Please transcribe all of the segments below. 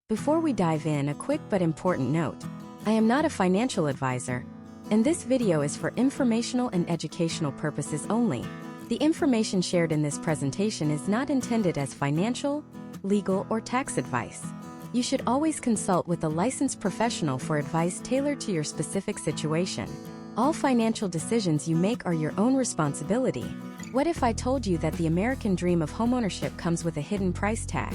Before we dive in, a quick but important note. I am not a financial advisor, and this video is for informational and educational purposes only. The information shared in this presentation is not intended as financial, legal, or tax advice. You should always consult with a licensed professional for advice tailored to your specific situation. All financial decisions you make are your own responsibility. What if I told you that the American dream of homeownership comes with a hidden price tag?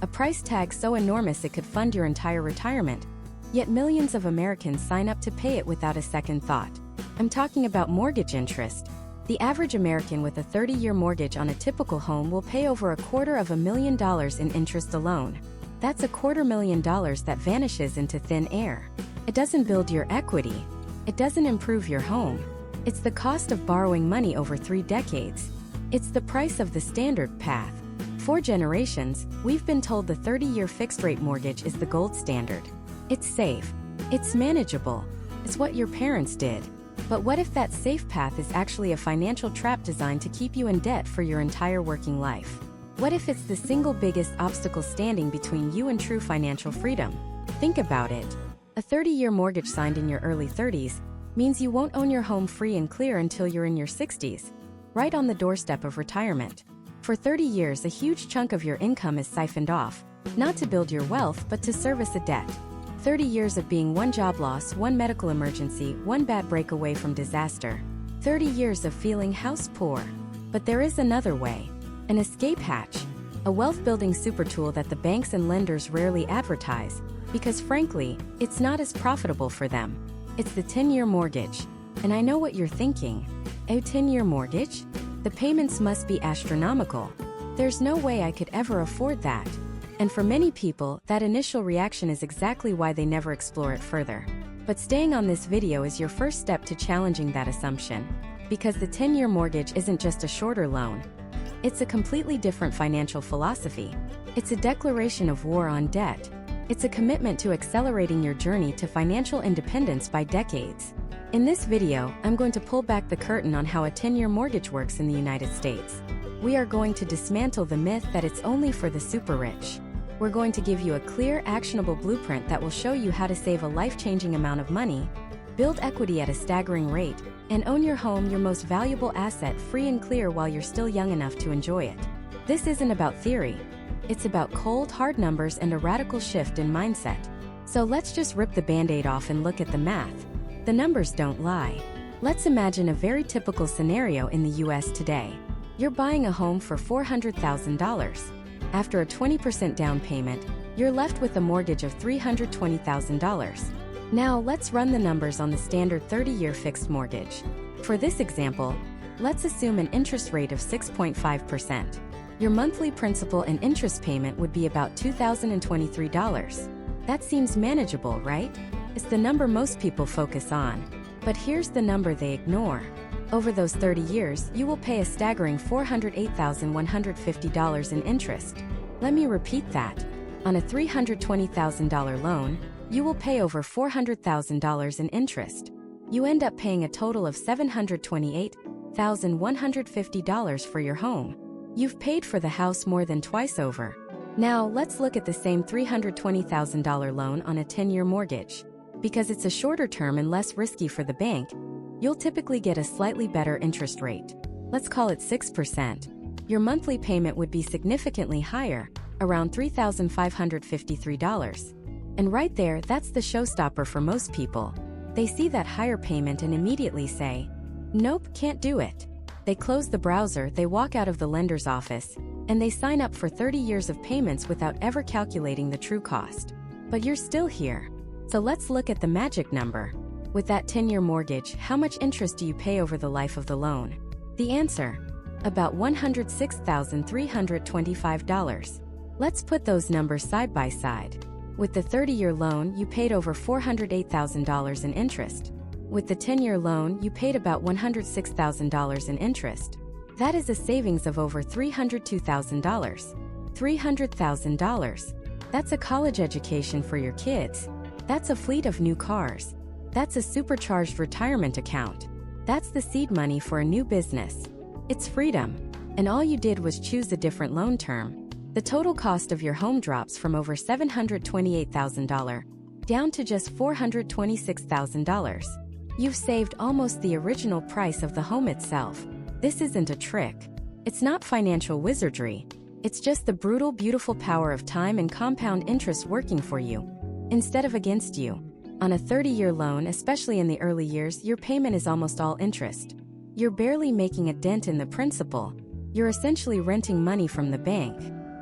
A price tag so enormous it could fund your entire retirement. Yet millions of Americans sign up to pay it without a second thought. I'm talking about mortgage interest. The average American with a 30-year mortgage on a typical home will pay over $250,000 in interest alone. That's $250,000 that vanishes into thin air. It doesn't build your equity. It doesn't improve your home. It's the cost of borrowing money over 3 decades. It's the price of the standard path. For generations, we've been told the 30-year fixed-rate mortgage is the gold standard. It's safe. It's manageable. It's what your parents did. But what if that safe path is actually a financial trap designed to keep you in debt for your entire working life? What if it's the single biggest obstacle standing between you and true financial freedom? Think about it. A 30-year mortgage signed in your early 30s means you won't own your home free and clear until you're in your 60s, right on the doorstep of retirement. For 30 years, a huge chunk of your income is siphoned off, not to build your wealth but to service a debt. 30 years of being one job loss, one medical emergency, one bad break away from disaster. 30 years of feeling house poor. But there is another way. An escape hatch. A wealth-building super tool that the banks and lenders rarely advertise, because frankly, it's not as profitable for them. It's the 10-year mortgage. And I know what you're thinking. A 10-year mortgage? The payments must be astronomical. There's no way I could ever afford that. And for many people, that initial reaction is exactly why they never explore it further. But staying on this video is your first step to challenging that assumption. Because the 10-year mortgage isn't just a shorter loan. It's a completely different financial philosophy. It's a declaration of war on debt. It's a commitment to accelerating your journey to financial independence by decades. In this video, I'm going to pull back the curtain on how a 10-year mortgage works in the United States. We are going to dismantle the myth that it's only for the super rich. We're going to give you a clear, actionable blueprint that will show you how to save a life-changing amount of money, build equity at a staggering rate, and own your home, your most valuable asset, free and clear while you're still young enough to enjoy it. This isn't about theory. It's about cold, hard numbers and a radical shift in mindset. So let's just rip the Band-Aid off and look at the math. The numbers don't lie. Let's imagine a very typical scenario in the US today. You're buying a home for $400,000. After a 20% down payment, you're left with a mortgage of $320,000. Now let's run the numbers on the standard 30-year fixed mortgage. For this example, let's assume an interest rate of 6.5%. Your monthly principal and interest payment would be about $2,023. That seems manageable, right? It's the number most people focus on. But here's the number they ignore. Over those 30 years, you will pay a staggering $408,150 in interest. Let me repeat that. On a $320,000 loan, you will pay over $400,000 in interest. You end up paying a total of $728,150 for your home. You've paid for the house more than twice over. Now, let's look at the same $320,000 loan on a 10-year mortgage. Because it's a shorter term and less risky for the bank, you'll typically get a slightly better interest rate. Let's call it 6%. Your monthly payment would be significantly higher, around $3,553. And right there, that's the showstopper for most people. They see that higher payment and immediately say, "Nope, can't do it." They close the browser, they walk out of the lender's office, and they sign up for 30 years of payments without ever calculating the true cost. But you're still here. So let's look at the magic number. With that 10-year mortgage, how much interest do you pay over the life of the loan? The answer? About $106,325. Let's put those numbers side by side. With the 30-year loan, you paid over $408,000 in interest. With the 10-year loan, you paid about $106,000 in interest. That is a savings of over $302,000. $300,000. That's a college education for your kids. That's a fleet of new cars. That's a supercharged retirement account. That's the seed money for a new business. It's freedom. And all you did was choose a different loan term. The total cost of your home drops from over $728,000 down to just $426,000. You've saved almost the original price of the home itself. This isn't a trick. It's not financial wizardry. It's just the brutal, beautiful power of time and compound interest working for you, instead of against you. On a 30-year loan, especially in the early years, your payment is almost all interest. You're barely making a dent in the principal. You're essentially renting money from the bank.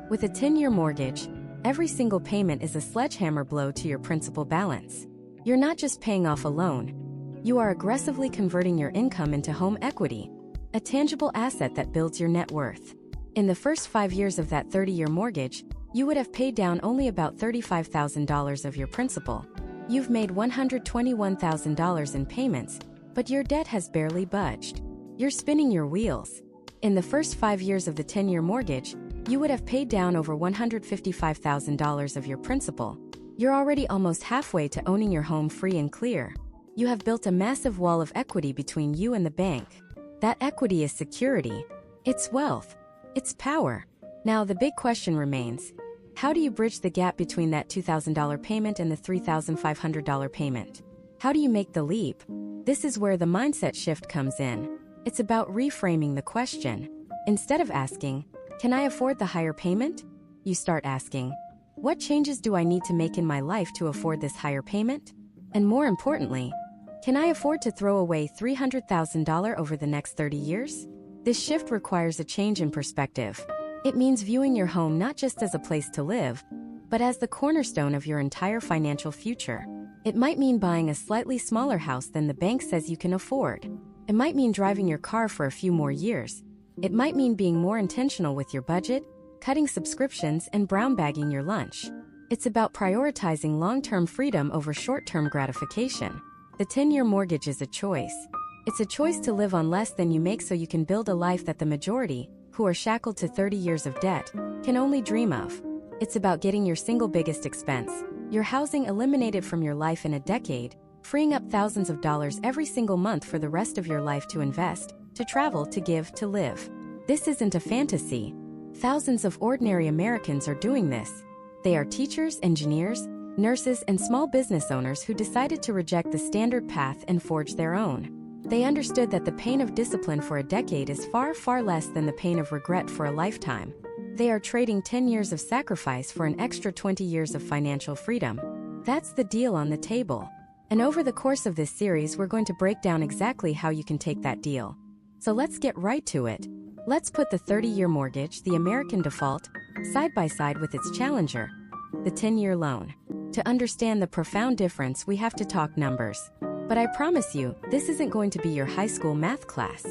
With a 10-year mortgage, every single payment is a sledgehammer blow to your principal balance. You're not just paying off a loan. You are aggressively converting your income into home equity, a tangible asset that builds your net worth. In the first 5 years of that 30-year mortgage, you would have paid down only about $35,000 of your principal. You've made $121,000 in payments, but your debt has barely budged. You're spinning your wheels. In the first 5 years of the 10-year mortgage, you would have paid down over $155,000 of your principal. You're already almost halfway to owning your home free and clear. You have built a massive wall of equity between you and the bank. That equity is security. It's wealth. It's power. Now the big question remains: how do you bridge the gap between that $2,000 payment and the $3,500 payment? How do you make the leap? This is where the mindset shift comes in. It's about reframing the question. Instead of asking, "Can I afford the higher payment?" you start asking, "What changes do I need to make in my life to afford this higher payment?" And more importantly, can I afford to throw away $300,000 over the next 30 years? This shift requires a change in perspective. It means viewing your home not just as a place to live, but as the cornerstone of your entire financial future. It might mean buying a slightly smaller house than the bank says you can afford. It might mean driving your car for a few more years. It might mean being more intentional with your budget, cutting subscriptions, and brown bagging your lunch. It's about prioritizing long-term freedom over short-term gratification. The 10-year mortgage is a choice. It's a choice to live on less than you make so you can build a life that the majority, who are shackled to 30 years of debt, can only dream of. It's about getting your single biggest expense, your housing, eliminated from your life in a decade, freeing up thousands of dollars every single month for the rest of your life to invest, to travel, to give, to live. This isn't a fantasy. Thousands of ordinary Americans are doing this. They are teachers, engineers, nurses, and small business owners who decided to reject the standard path and forge their own. They understood that the pain of discipline for a decade is far, far less than the pain of regret for a lifetime. They are trading 10 years of sacrifice for an extra 20 years of financial freedom. That's the deal on the table. And over the course of this series, we're going to break down exactly how you can take that deal. So let's get right to it. Let's put the 30-year mortgage, the American default, side by side with its challenger, the 10-year loan. To understand the profound difference, we have to talk numbers. But I promise you, this isn't going to be your high school math class.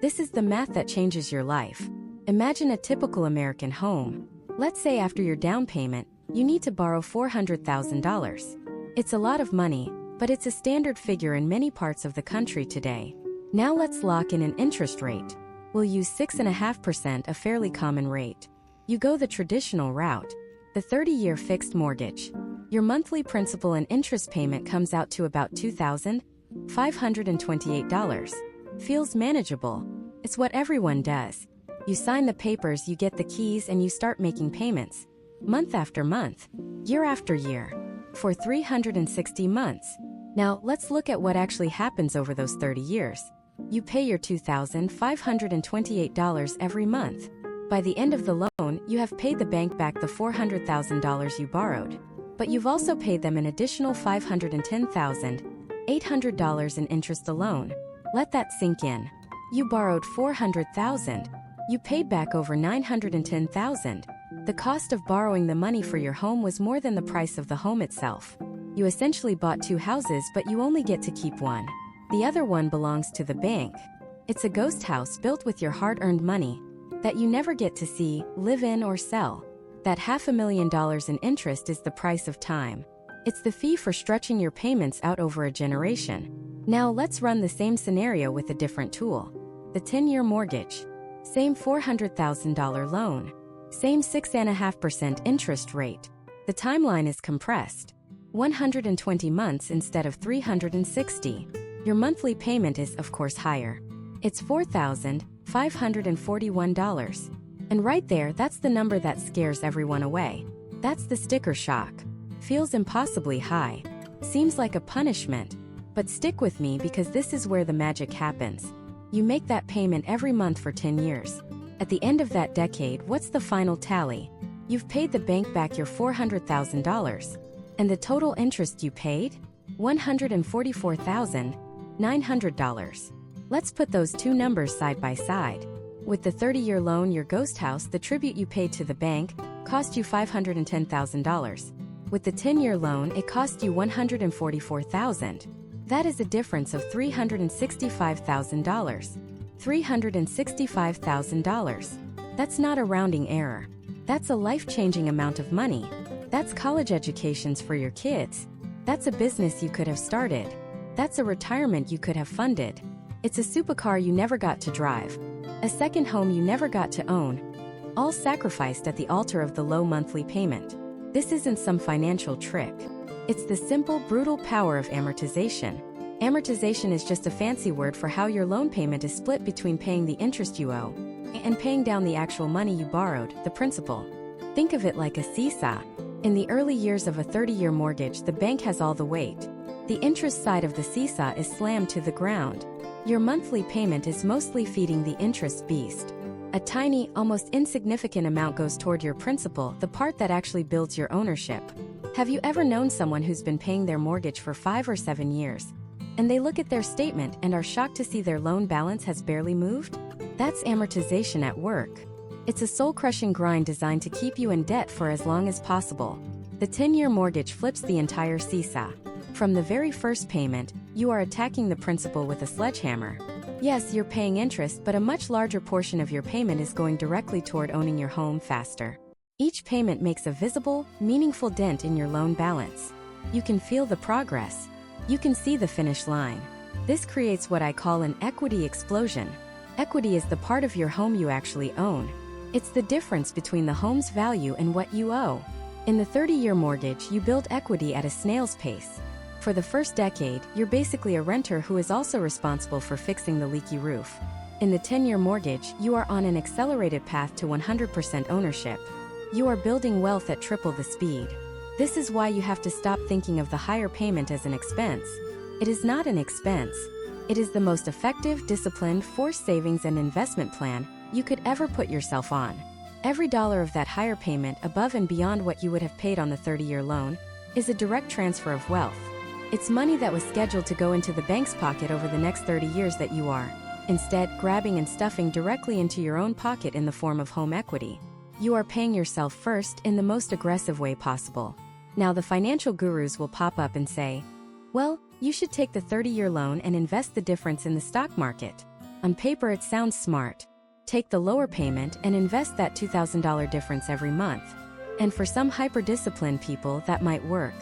This is the math that changes your life. Imagine a typical American home. Let's say after your down payment, you need to borrow $400,000. It's a lot of money, but it's a standard figure in many parts of the country today. Now let's lock in an interest rate. We'll use 6.5%, a fairly common rate. You go the traditional route, the 30-year fixed mortgage. Your monthly principal and interest payment comes out to about $2,528. Feels manageable. It's what everyone does. You sign the papers, you get the keys, and you start making payments. Month after month, year after year, for 360 months. Now, let's look at what actually happens over those 30 years. You pay your $2,528 every month. By the end of the loan, you have paid the bank back the $400,000 you borrowed. But you've also paid them an additional $510,800 in interest alone. Let that sink in. You borrowed $400,000. You paid back over $910,000. The cost of borrowing the money for your home was more than the price of the home itself. You essentially bought two houses, but you only get to keep one. The other one belongs to the bank. It's a ghost house built with your hard-earned money that you never get to see, live in, or sell. That $500,000 in interest is the price of time. It's the fee for stretching your payments out over a generation. Now let's run the same scenario with a different tool. The 10-year mortgage. Same $400,000 loan. Same 6.5% interest rate. The timeline is compressed. 120 months instead of 360. Your monthly payment is, of course, higher. It's $4,541. And right there, that's the number that scares everyone away. That's the sticker shock. Feels impossibly high. Seems like a punishment. But stick with me because this is where the magic happens. You make that payment every month for 10 years. At the end of that decade, what's the final tally? You've paid the bank back your $400,000. And the total interest you paid? $144,900. Let's put those two numbers side by side. With the 30-year loan, your ghost house, the tribute you paid to the bank, cost you $510,000. With the 10-year loan, it cost you $144,000. That is a difference of $365,000. $365,000. That's not a rounding error. That's a life-changing amount of money. That's college educations for your kids. That's a business you could have started. That's a retirement you could have funded. It's a supercar you never got to drive. A second home you never got to own. All sacrificed at the altar of the low monthly payment. This isn't some financial trick. It's the simple, brutal power of amortization. Amortization is just a fancy word for how your loan payment is split between paying the interest you owe and paying down the actual money you borrowed, the principal. Think of it like a seesaw. In the early years of a 30-year mortgage, the bank has all the weight. The interest side of the seesaw is slammed to the ground. Your monthly payment is mostly feeding the interest beast. A tiny, almost insignificant amount goes toward your principal, the part that actually builds your ownership. Have you ever known someone who's been paying their mortgage for 5 or 7 years? And they look at their statement and are shocked to see their loan balance has barely moved? That's amortization at work. It's a soul-crushing grind designed to keep you in debt for as long as possible. The 10-year mortgage flips the entire seesaw. From the very first payment, you are attacking the principal with a sledgehammer. Yes, you're paying interest, but a much larger portion of your payment is going directly toward owning your home faster. Each payment makes a visible, meaningful dent in your loan balance. You can feel the progress. You can see the finish line. This creates what I call an equity explosion. Equity is the part of your home you actually own. It's the difference between the home's value and what you owe. In the 30-year mortgage, you build equity at a snail's pace. For the first decade, you're basically a renter who is also responsible for fixing the leaky roof. In the 10-year mortgage, you are on an accelerated path to 100% ownership. You are building wealth at triple the speed. This is why you have to stop thinking of the higher payment as an expense. It is not an expense. It is the most effective, disciplined, forced savings and investment plan you could ever put yourself on. Every dollar of that higher payment above and beyond what you would have paid on the 30-year loan is a direct transfer of wealth. It's money that was scheduled to go into the bank's pocket over the next 30 years that you are, instead, grabbing and stuffing directly into your own pocket in the form of home equity. You are paying yourself first in the most aggressive way possible. Now the financial gurus will pop up and say, well, you should take the 30-year loan and invest the difference in the stock market. On paper it sounds smart. Take the lower payment and invest that $2,000 difference every month. And for some hyper-disciplined people that might work.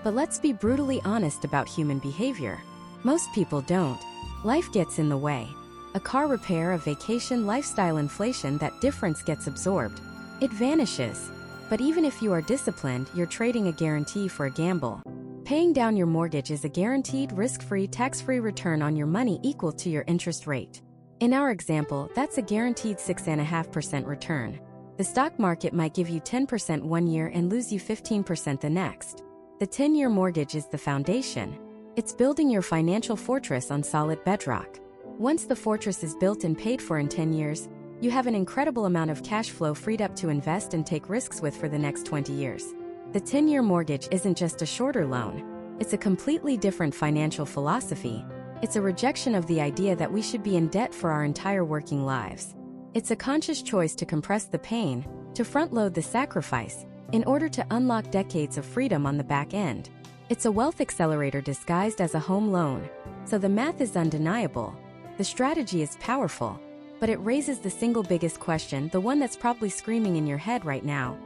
But let's be brutally honest about human behavior. Most people don't. Life gets in the way. A car repair, a vacation, lifestyle inflation, that difference gets absorbed. It vanishes. But even if you are disciplined, you're trading a guarantee for a gamble. Paying down your mortgage is a guaranteed, risk-free, tax-free return on your money equal to your interest rate. In our example, that's a guaranteed 6.5% return. The stock market might give you 10% one year and lose you 15% the next. The 10-year mortgage is the foundation. It's building your financial fortress on solid bedrock. Once the fortress is built and paid for in 10 years, you have an incredible amount of cash flow freed up to invest and take risks with for the next 20 years. The 10-year mortgage isn't just a shorter loan. It's a completely different financial philosophy. It's a rejection of the idea that we should be in debt for our entire working lives. It's a conscious choice to compress the pain, to front-load the sacrifice, in order to unlock decades of freedom on the back end. It's a wealth accelerator disguised as a home loan. So the math is undeniable. The strategy is powerful. But it raises the single biggest question, the one that's probably screaming in your head right now.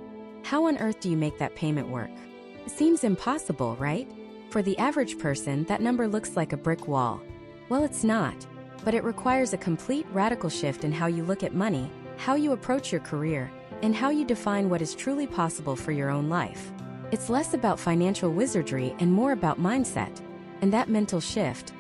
How on earth do you make that payment work? It seems impossible, right? For the average person, that number looks like a brick wall. Well, it's not. But it requires a complete radical shift in how you look at money, how you approach your career, and how you define what is truly possible for your own life. It's less about financial wizardry and more about mindset. And that mental shift,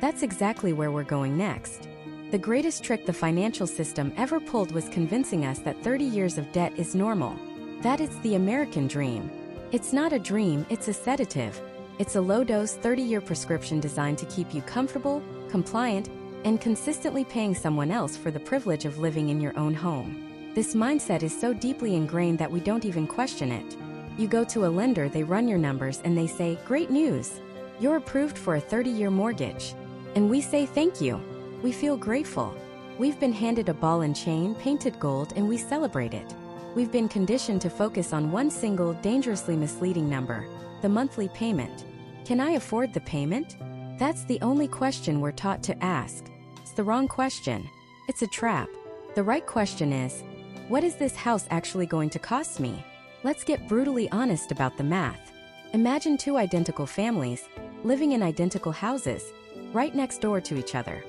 that's exactly where we're going next. The greatest trick the financial system ever pulled was convincing us that 30 years of debt is normal. That is the American dream. It's not a dream, it's a sedative. It's a low-dose 30-year prescription designed to keep you comfortable, compliant, and consistently paying someone else for the privilege of living in your own home. This mindset is so deeply ingrained that we don't even question it. You go to a lender, they run your numbers, and they say, "Great news! You're approved for a 30-year mortgage." And we say thank you. We feel grateful. We've been handed a ball and chain painted gold, and we celebrate it. We've been conditioned to focus on one single, dangerously misleading number: the monthly payment. Can I afford the payment? That's the only question we're taught to ask. It's the wrong question. It's a trap. The right question is, what is this house actually going to cost me? Let's get brutally honest about the math. Imagine two identical families, living in identical houses, right next door to each other.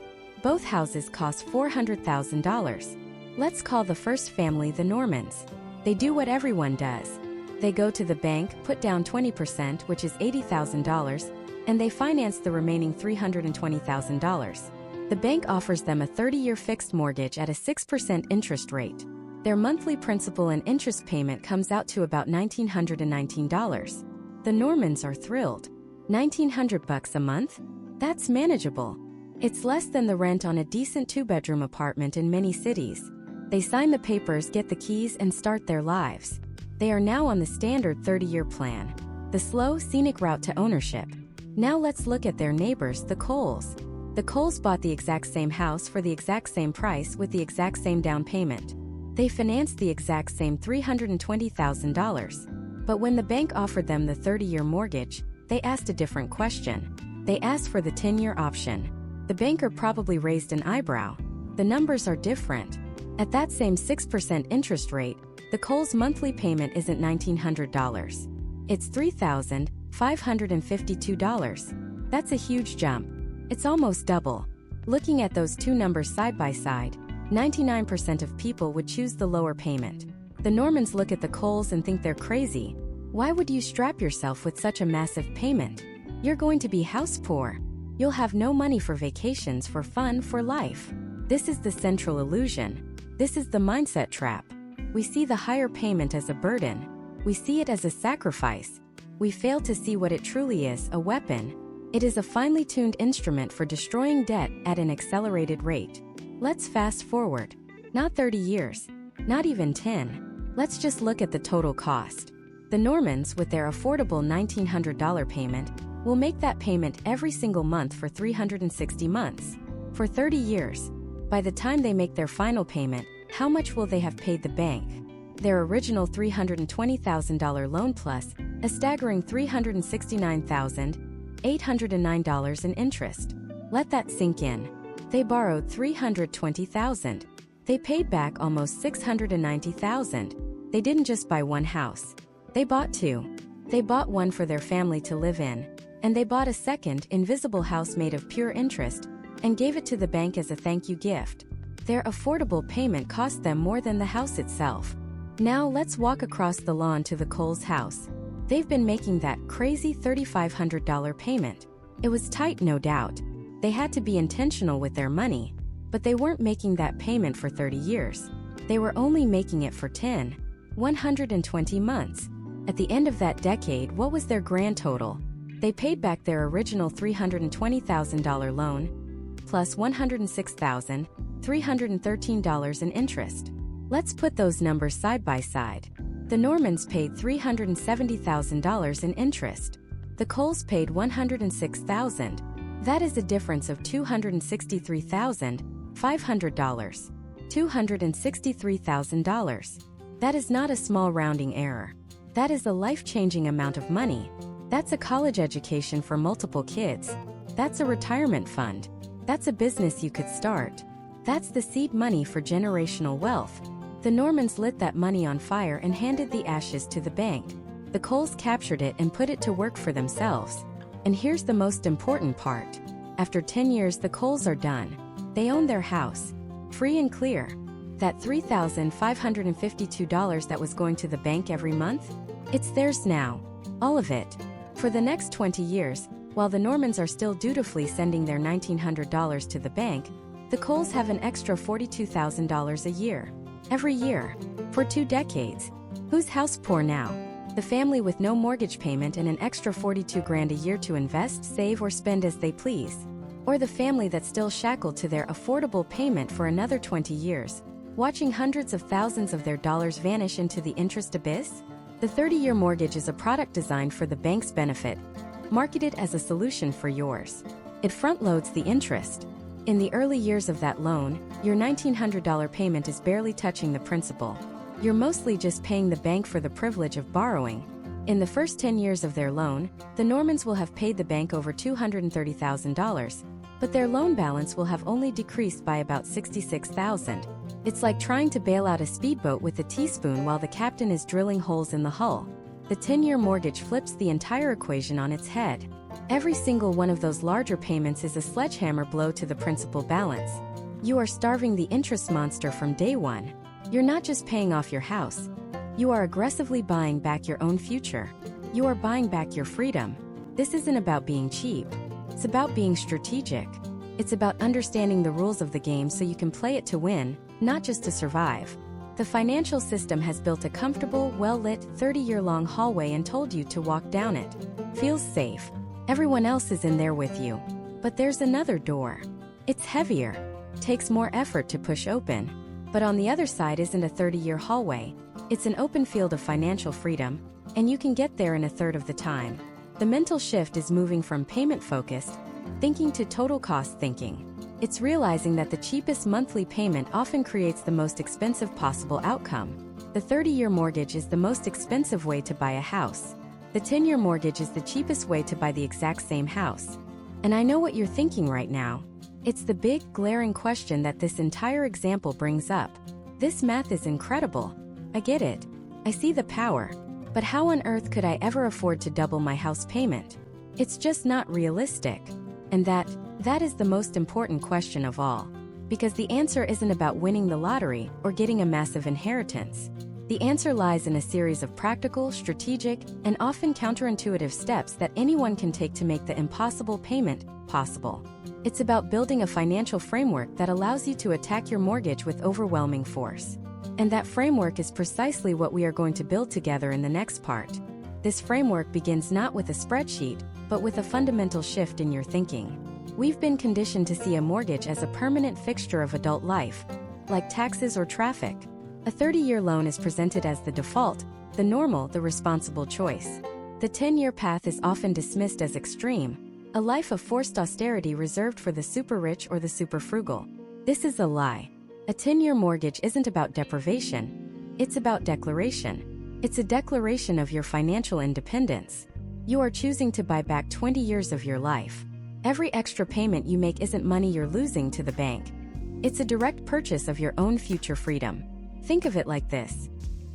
Both houses cost $400,000. Let's call the first family the Normans. They do what everyone does. They go to the bank, put down 20%, which is $80,000, and they finance the remaining $320,000. The bank offers them a 30-year fixed mortgage at a 6% interest rate. Their monthly principal and interest payment comes out to about $1,919. The Normans are thrilled. $1,900 a month? That's manageable. It's less than the rent on a decent two-bedroom apartment in many cities. They sign the papers, get the keys, and start their lives. They are now on the standard 30-year plan, the slow, scenic route to ownership. Now let's look at their neighbors, the Coles. The Coles bought the exact same house for the exact same price with the exact same down payment. They financed the exact same $320,000. But when the bank offered them the 30-year mortgage, they asked a different question. They asked for the 10-year option. The banker probably raised an eyebrow. The numbers are different. At that same 6% interest rate, the Coles monthly payment isn't $1,900. It's $3,552. That's a huge jump. It's almost double. Looking at those two numbers side by side, 99% of people would choose the lower payment. The Normans look at the Coles and think they're crazy. Why would you strap yourself with such a massive payment? You're going to be house poor. You'll have no money for vacations, for fun, for life. This is the central illusion. This is the mindset trap. We see the higher payment as a burden. We see it as a sacrifice. We fail to see what it truly is, a weapon. It is a finely tuned instrument for destroying debt at an accelerated rate. Let's fast forward. Not 30 years. Not even 10. Let's just look at the total cost. The Normans, with their affordable $1,900 payment, will make that payment every single month for 360 months. For 30 years. By the time they make their final payment, how much will they have paid the bank? Their original $320,000 loan plus a staggering $369,809 in interest. Let that sink in. They borrowed $320,000. They paid back almost $690,000. They didn't just buy one house. They bought two. They bought one for their family to live in, and they bought a second, invisible house made of pure interest and gave it to the bank as a thank you gift. Their affordable payment cost them more than the house itself. Now let's walk across the lawn to the Coles house. They've been making that crazy $3,500 payment. It was tight, no doubt. They had to be intentional with their money, but they weren't making that payment for 30 years. They were only making it for 120 months. At the end of that decade, what was their grand total? They paid back their original $320,000 loan, plus $106,313 in interest. Let's put those numbers side by side. The Normans paid $370,000 in interest. The Coles paid $106,000. That is a difference of $263,500. $263,000. That is not a small rounding error. That is a life-changing amount of money. That's a college education for multiple kids. That's a retirement fund. That's a business you could start. That's the seed money for generational wealth. The Normans lit that money on fire and handed the ashes to the bank. The Coles captured it and put it to work for themselves. And here's the most important part. After 10 years, the Coles are done. They own their house. Free and clear. That $3,552 that was going to the bank every month? It's theirs now. All of it. For the next 20 years, while the Normans are still dutifully sending their $1,900 to the bank, The Coles have an extra $42,000 a year. Every year. For 2 decades. Who's house poor now? The family with no mortgage payment and an extra 42 grand a year to invest, save, or spend as they please? Or the family that's still shackled to their affordable payment for another 20 years, watching hundreds of thousands of their dollars vanish into the interest abyss? The 30-year mortgage is a product designed for the bank's benefit, marketed as a solution for yours. It front-loads the interest. In the early years of that loan, your $1,900 payment is barely touching the principal. You're mostly just paying the bank for the privilege of borrowing. In the first 10 years of their loan, the Normans will have paid the bank over $230,000, but their loan balance will have only decreased by about $66,000. It's like trying to bail out a speedboat with a teaspoon while the captain is drilling holes in the hull. The 10-year mortgage flips the entire equation on its head. Every single one of those larger payments is a sledgehammer blow to the principal balance. You are starving the interest monster from day one. You're not just paying off your house. You are aggressively buying back your own future. You are buying back your freedom. This isn't about being cheap. It's about being strategic. It's about understanding the rules of the game so you can play it to win, not just to survive. The financial system has built a comfortable, well-lit, 30-year-long hallway and told you to walk down it. Feels safe. Everyone else is in there with you. But there's another door. It's heavier. Takes more effort to push open. But on the other side isn't a 30-year hallway. It's an open field of financial freedom, and you can get there in a third of the time. The mental shift is moving from payment-focused thinking to total cost thinking. It's realizing that the cheapest monthly payment often creates the most expensive possible outcome. The 30-year mortgage is the most expensive way to buy a house. The 10-year mortgage is the cheapest way to buy the exact same house. And I know what you're thinking right now. It's the big, glaring question that this entire example brings up. This math is incredible. I get it. I see the power. But how on earth could I ever afford to double my house payment? It's just not realistic. And that is the most important question of all. Because the answer isn't about winning the lottery or getting a massive inheritance. The answer lies in a series of practical, strategic, and often counterintuitive steps that anyone can take to make the impossible payment possible. It's about building a financial framework that allows you to attack your mortgage with overwhelming force. And that framework is precisely what we are going to build together in the next part. This framework begins not with a spreadsheet, but with a fundamental shift in your thinking. We've been conditioned to see a mortgage as a permanent fixture of adult life, like taxes or traffic. A 30-year loan is presented as the default, the normal, the responsible choice. The 10-year path is often dismissed as extreme, a life of forced austerity reserved for the super-rich or the super-frugal. This is a lie. A 10-year mortgage isn't about deprivation. It's about declaration. It's a declaration of your financial independence. You are choosing to buy back 20 years of your life. Every extra payment you make isn't money you're losing to the bank. It's a direct purchase of your own future freedom. Think of it like this.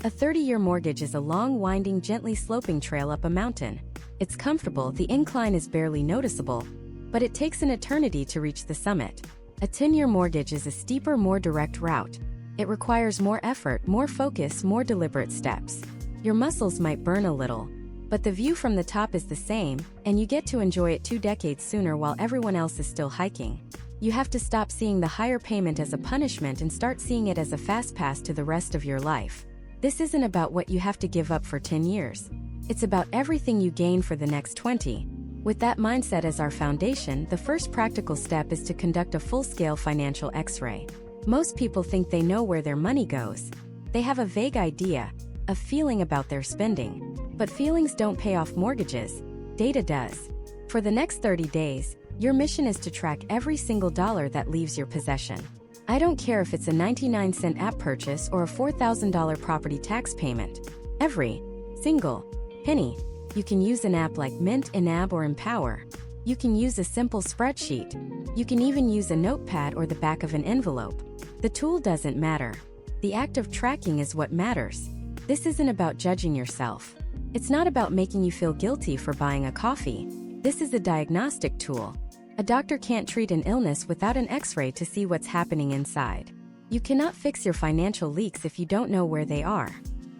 A 30-year mortgage is a long, winding, gently sloping trail up a mountain. It's comfortable, the incline is barely noticeable, but it takes an eternity to reach the summit. A 10-year mortgage is a steeper, more direct route. It requires more effort, more focus, more deliberate steps. Your muscles might burn a little, but the view from the top is the same, and you get to enjoy it 2 decades sooner while everyone else is still hiking. You have to stop seeing the higher payment as a punishment and start seeing it as a fast pass to the rest of your life. This isn't about what you have to give up for 10 years. It's about everything you gain for the next 20. With that mindset as our foundation, the first practical step is to conduct a full-scale financial X-ray. Most people think they know where their money goes. They have a vague idea, a feeling about their spending. But feelings don't pay off mortgages. Data does. For the next 30 days, your mission is to track every single dollar that leaves your possession. I don't care if it's a 99-cent app purchase or a $4,000 property tax payment. Every single penny. You can use an app like Mint, Enab, or Empower. You can use a simple spreadsheet. You can even use a notepad or the back of an envelope. The tool doesn't matter. The act of tracking is what matters. This isn't about judging yourself. It's not about making you feel guilty for buying a coffee. This is a diagnostic tool. A doctor can't treat an illness without an X-ray to see what's happening inside. You cannot fix your financial leaks if you don't know where they are.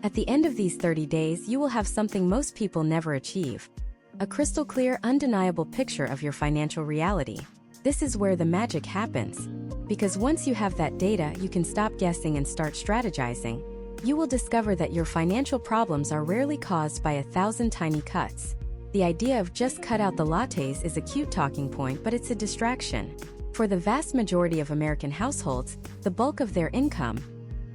At the end of these 30 days, you will have something most people never achieve. A crystal clear, undeniable picture of your financial reality. This is where the magic happens. Because once you have that data, you can stop guessing and start strategizing. You will discover that your financial problems are rarely caused by 1,000 tiny cuts. The idea of just cut out the lattes is a cute talking point, but it's a distraction. For the vast majority of American households, the bulk of their income,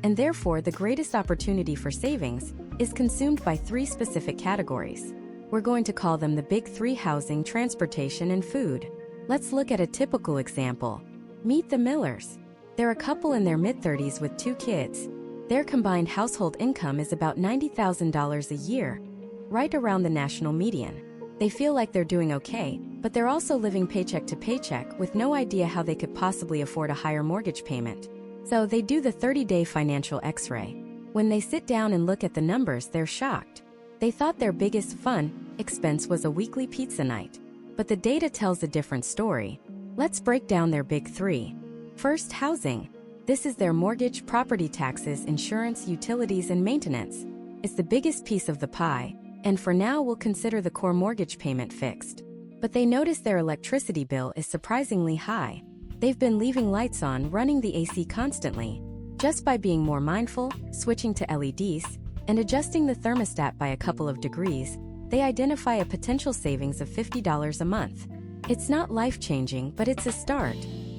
and therefore the greatest opportunity for savings, is consumed by 3 specific categories. We're going to call them the big 3: housing, transportation, and food. Let's look at a typical example. Meet the Millers. They're a couple in their mid-30s with 2 kids. Their combined household income is about $90,000 a year, right around the national median. They feel like they're doing okay, but they're also living paycheck to paycheck with no idea how they could possibly afford a higher mortgage payment. So they do the 30-day financial X-ray. When they sit down and look at the numbers, they're shocked. They thought their biggest fun expense was a weekly pizza night. But the data tells a different story. Let's break down their big 3. First, housing. This is their mortgage, property taxes, insurance, utilities, and maintenance. It's the biggest piece of the pie, and for now we'll consider the core mortgage payment fixed. But they notice their electricity bill is surprisingly high. They've been leaving lights on, running the AC constantly. Just by being more mindful, switching to LEDs, and adjusting the thermostat by a couple of degrees, they identify a potential savings of $50 a month. It's not life-changing, but it's a start.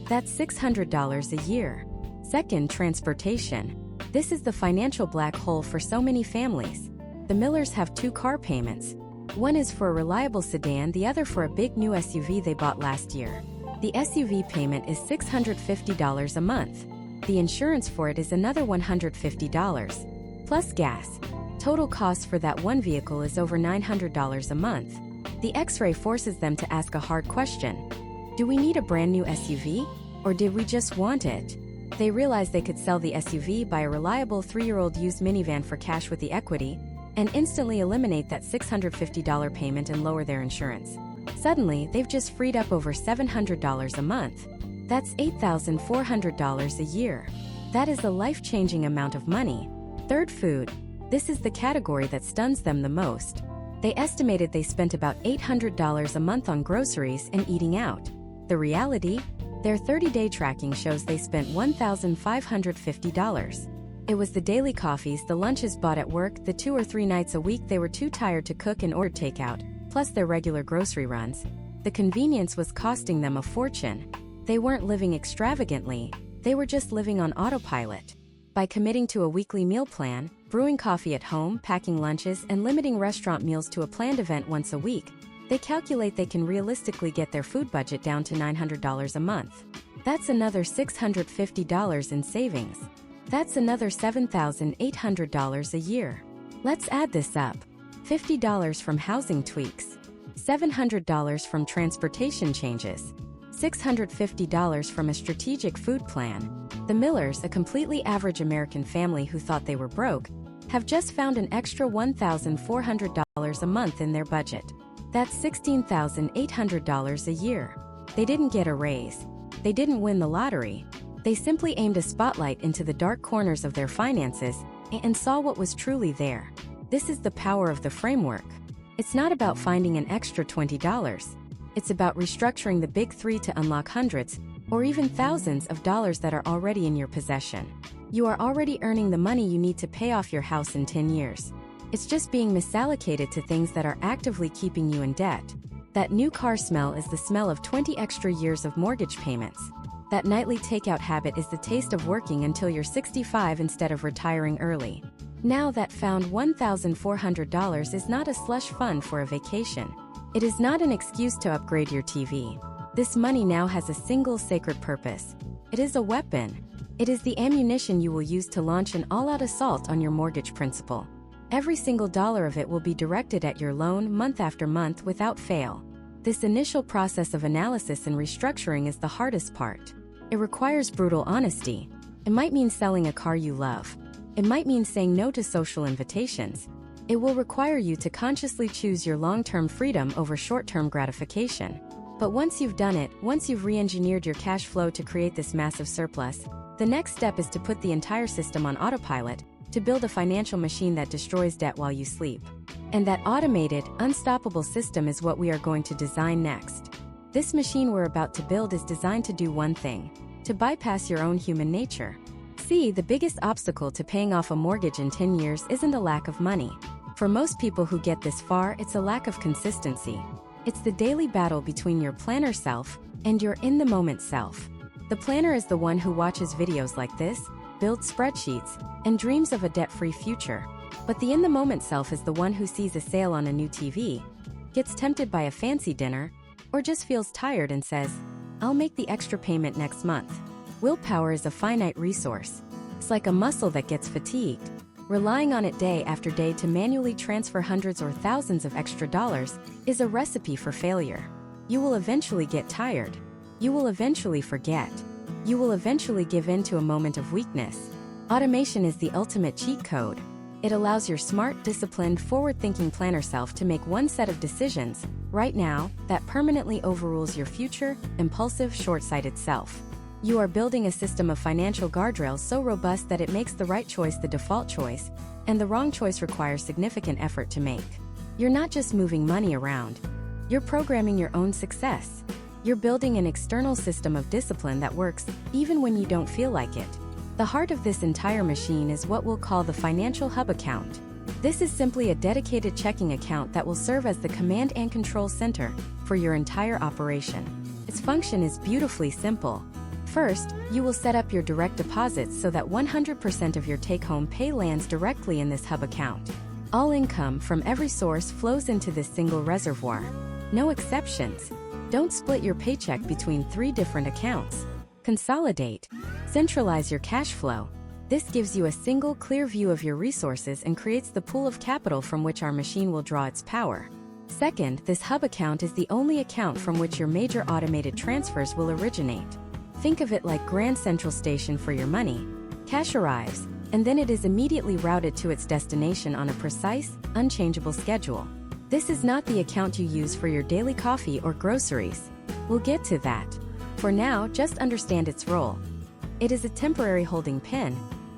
That's $600 a year. Second, transportation. This is the financial black hole for so many families. The Millers have 2 car payments. One is for a reliable sedan, the other for a big new SUV they bought last year. The SUV payment is $650 a month. The insurance for it is another $150, plus gas. Total cost for that one vehicle is over $900 a month. The X-ray forces them to ask a hard question. Do we need a brand new SUV? Or did we just want it? They realize they could sell the SUV, buy a reliable 3-year-old used minivan for cash with the equity, and instantly eliminate that $650 payment and lower their insurance. Suddenly, they've just freed up over $700 a month. That's $8,400 a year. That is a life-changing amount of money. Third, food. This is the category that stuns them the most. They estimated they spent about $800 a month on groceries and eating out. The reality? Their 30-day tracking shows they spent $1,550. It was the daily coffees, the lunches bought at work, the 2 or 3 nights a week they were too tired to cook and ordered takeout, plus their regular grocery runs. The convenience was costing them a fortune. They weren't living extravagantly, they were just living on autopilot. By committing to a weekly meal plan, brewing coffee at home, packing lunches, and limiting restaurant meals to a planned event once a week, they calculate they can realistically get their food budget down to $900 a month. That's another $650 in savings. That's another $7,800 a year. Let's add this up. $50 from housing tweaks, $700 from transportation changes, $650 from a strategic food plan. The Millers, a completely average American family who thought they were broke, have just found an extra $1,400 a month in their budget. That's $16,800 a year. They didn't get a raise. They didn't win the lottery. They simply aimed a spotlight into the dark corners of their finances and saw what was truly there. This is the power of the framework. It's not about finding an extra $20. It's about restructuring the big 3 to unlock hundreds or even thousands of dollars that are already in your possession. You are already earning the money you need to pay off your house in 10 years. It's just being misallocated to things that are actively keeping you in debt. That new car smell is the smell of 20 extra years of mortgage payments. That nightly takeout habit is the taste of working until you're 65 instead of retiring early. Now that found $1,400 is not a slush fund for a vacation. It is not an excuse to upgrade your TV. This money now has a single sacred purpose. It is a weapon. It is the ammunition you will use to launch an all-out assault on your mortgage principal. Every single dollar of it will be directed at your loan month after month without fail. This initial process of analysis and restructuring is the hardest part. It requires brutal honesty. It might mean selling a car you love. It might mean saying no to social invitations. It will require you to consciously choose your long-term freedom over short-term gratification. But once you've done it, once you've re-engineered your cash flow to create this massive surplus, the next step is to put the entire system on autopilot, to build a financial machine that destroys debt while you sleep. And that automated, unstoppable system is what we are going to design next. This machine we're about to build is designed to do one thing: to bypass your own human nature. See, the biggest obstacle to paying off a mortgage in 10 years isn't a lack of money. For most people who get this far, it's a lack of consistency. It's the daily battle between your planner self and your in-the-moment self. The planner is the one who watches videos like this, builds spreadsheets, and dreams of a debt-free future. But the in-the-moment self is the one who sees a sale on a new TV, gets tempted by a fancy dinner, or just feels tired and says, "I'll make the extra payment next month." Willpower is a finite resource. It's like a muscle that gets fatigued. Relying on it day after day to manually transfer hundreds or thousands of extra dollars is a recipe for failure. You will eventually get tired. You will eventually forget. You will eventually give in to a moment of weakness. Automation is the ultimate cheat code. It allows your smart, disciplined, forward-thinking planner self to make one set of decisions, right now, that permanently overrules your future, impulsive, short-sighted self. You are building a system of financial guardrails so robust that it makes the right choice the default choice, and the wrong choice requires significant effort to make. You're not just moving money around. You're programming your own success. You're building an external system of discipline that works even when you don't feel like it. The heart of this entire machine is what we'll call the financial hub account. This is simply a dedicated checking account that will serve as the command and control center for your entire operation. Its function is beautifully simple. First, you will set up your direct deposits so that 100% of your take-home pay lands directly in this hub account. All income from every source flows into this single reservoir. No exceptions. Don't split your paycheck between 3 different accounts. Consolidate. Centralize your cash flow. This gives you a single, clear view of your resources and creates the pool of capital from which our machine will draw its power. Second, this hub account is the only account from which your major automated transfers will originate. Think of it like Grand Central Station for your money. Cash arrives, and then it is immediately routed to its destination on a precise, unchangeable schedule. This is not the account you use for your daily coffee or groceries. We'll get to that. For now, just understand its role. It is a temporary holding pen,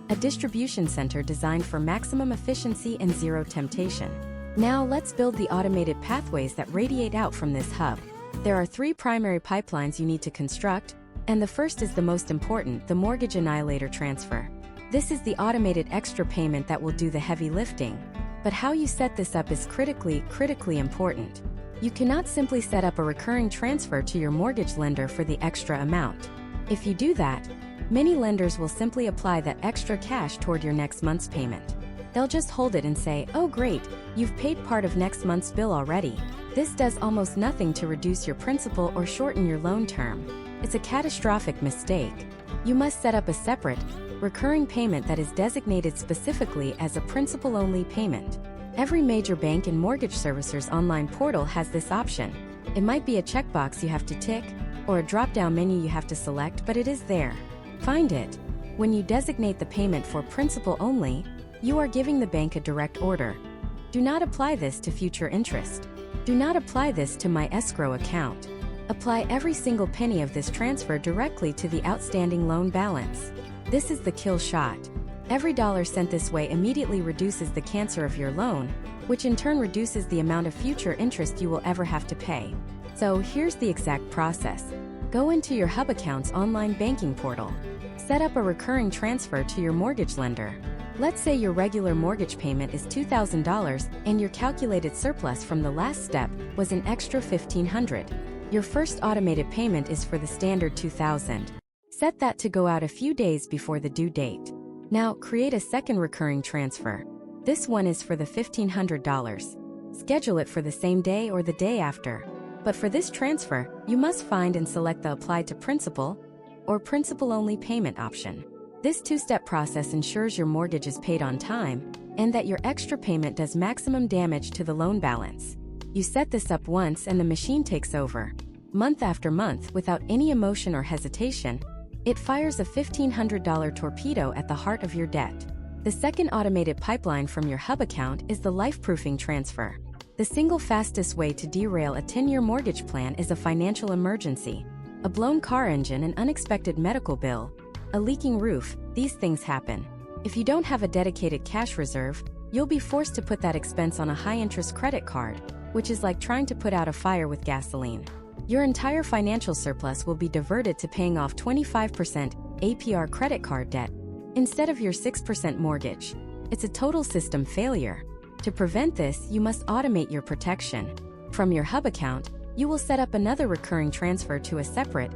a distribution center designed for maximum efficiency and zero temptation. Now let's build the automated pathways that radiate out from this hub. There are 3 primary pipelines you need to construct, and the first is the most important, the mortgage annihilator transfer. This is the automated extra payment that will do the heavy lifting. But how you set this up is critically important. You cannot simply set up a recurring transfer to your mortgage lender for the extra amount. If you do that, many lenders will simply apply that extra cash toward your next month's payment. They'll just hold it and say, "Oh great, you've paid part of next month's bill already." This does almost nothing to reduce your principal or shorten your loan term. It's a catastrophic mistake. You must set up a separate, recurring payment that is designated specifically as a principal-only payment. Every major bank and mortgage servicer's online portal has this option. It might be a checkbox you have to tick, or a drop-down menu you have to select, but it is there. Find it. When you designate the payment for principal only, you are giving the bank a direct order. Do not apply this to future interest. Do not apply this to my escrow account. Apply every single penny of this transfer directly to the outstanding loan balance. This is the kill shot. Every dollar sent this way immediately reduces the cancer of your loan, which in turn reduces the amount of future interest you will ever have to pay. So here's the exact process. Go into your Hub account's online banking portal. Set up a recurring transfer to your mortgage lender. Let's say your regular mortgage payment is $2,000 and your calculated surplus from the last step was an extra $1,500. Your first automated payment is for the standard $2,000. Set that to go out a few days before the due date. Now, create a second recurring transfer. This one is for the $1,500. Schedule it for the same day or the day after. But for this transfer, you must find and select the Apply to Principal or Principal-Only Payment option. This 2-step process ensures your mortgage is paid on time and that your extra payment does maximum damage to the loan balance. You set this up once and the machine takes over. Month after month, without any emotion or hesitation, it fires a $1,500 torpedo at the heart of your debt. The second automated pipeline from your Hub account is the life-proofing transfer. The single fastest way to derail a 10-year mortgage plan is a financial emergency. A blown car engine, an unexpected medical bill, a leaking roof, these things happen. If you don't have a dedicated cash reserve, you'll be forced to put that expense on a high-interest credit card, which is like trying to put out a fire with gasoline. Your entire financial surplus will be diverted to paying off 25% APR credit card debt instead of your 6% mortgage. It's a total system failure. To prevent this, you must automate your protection. From your Hub account, you will set up another recurring transfer to a separate,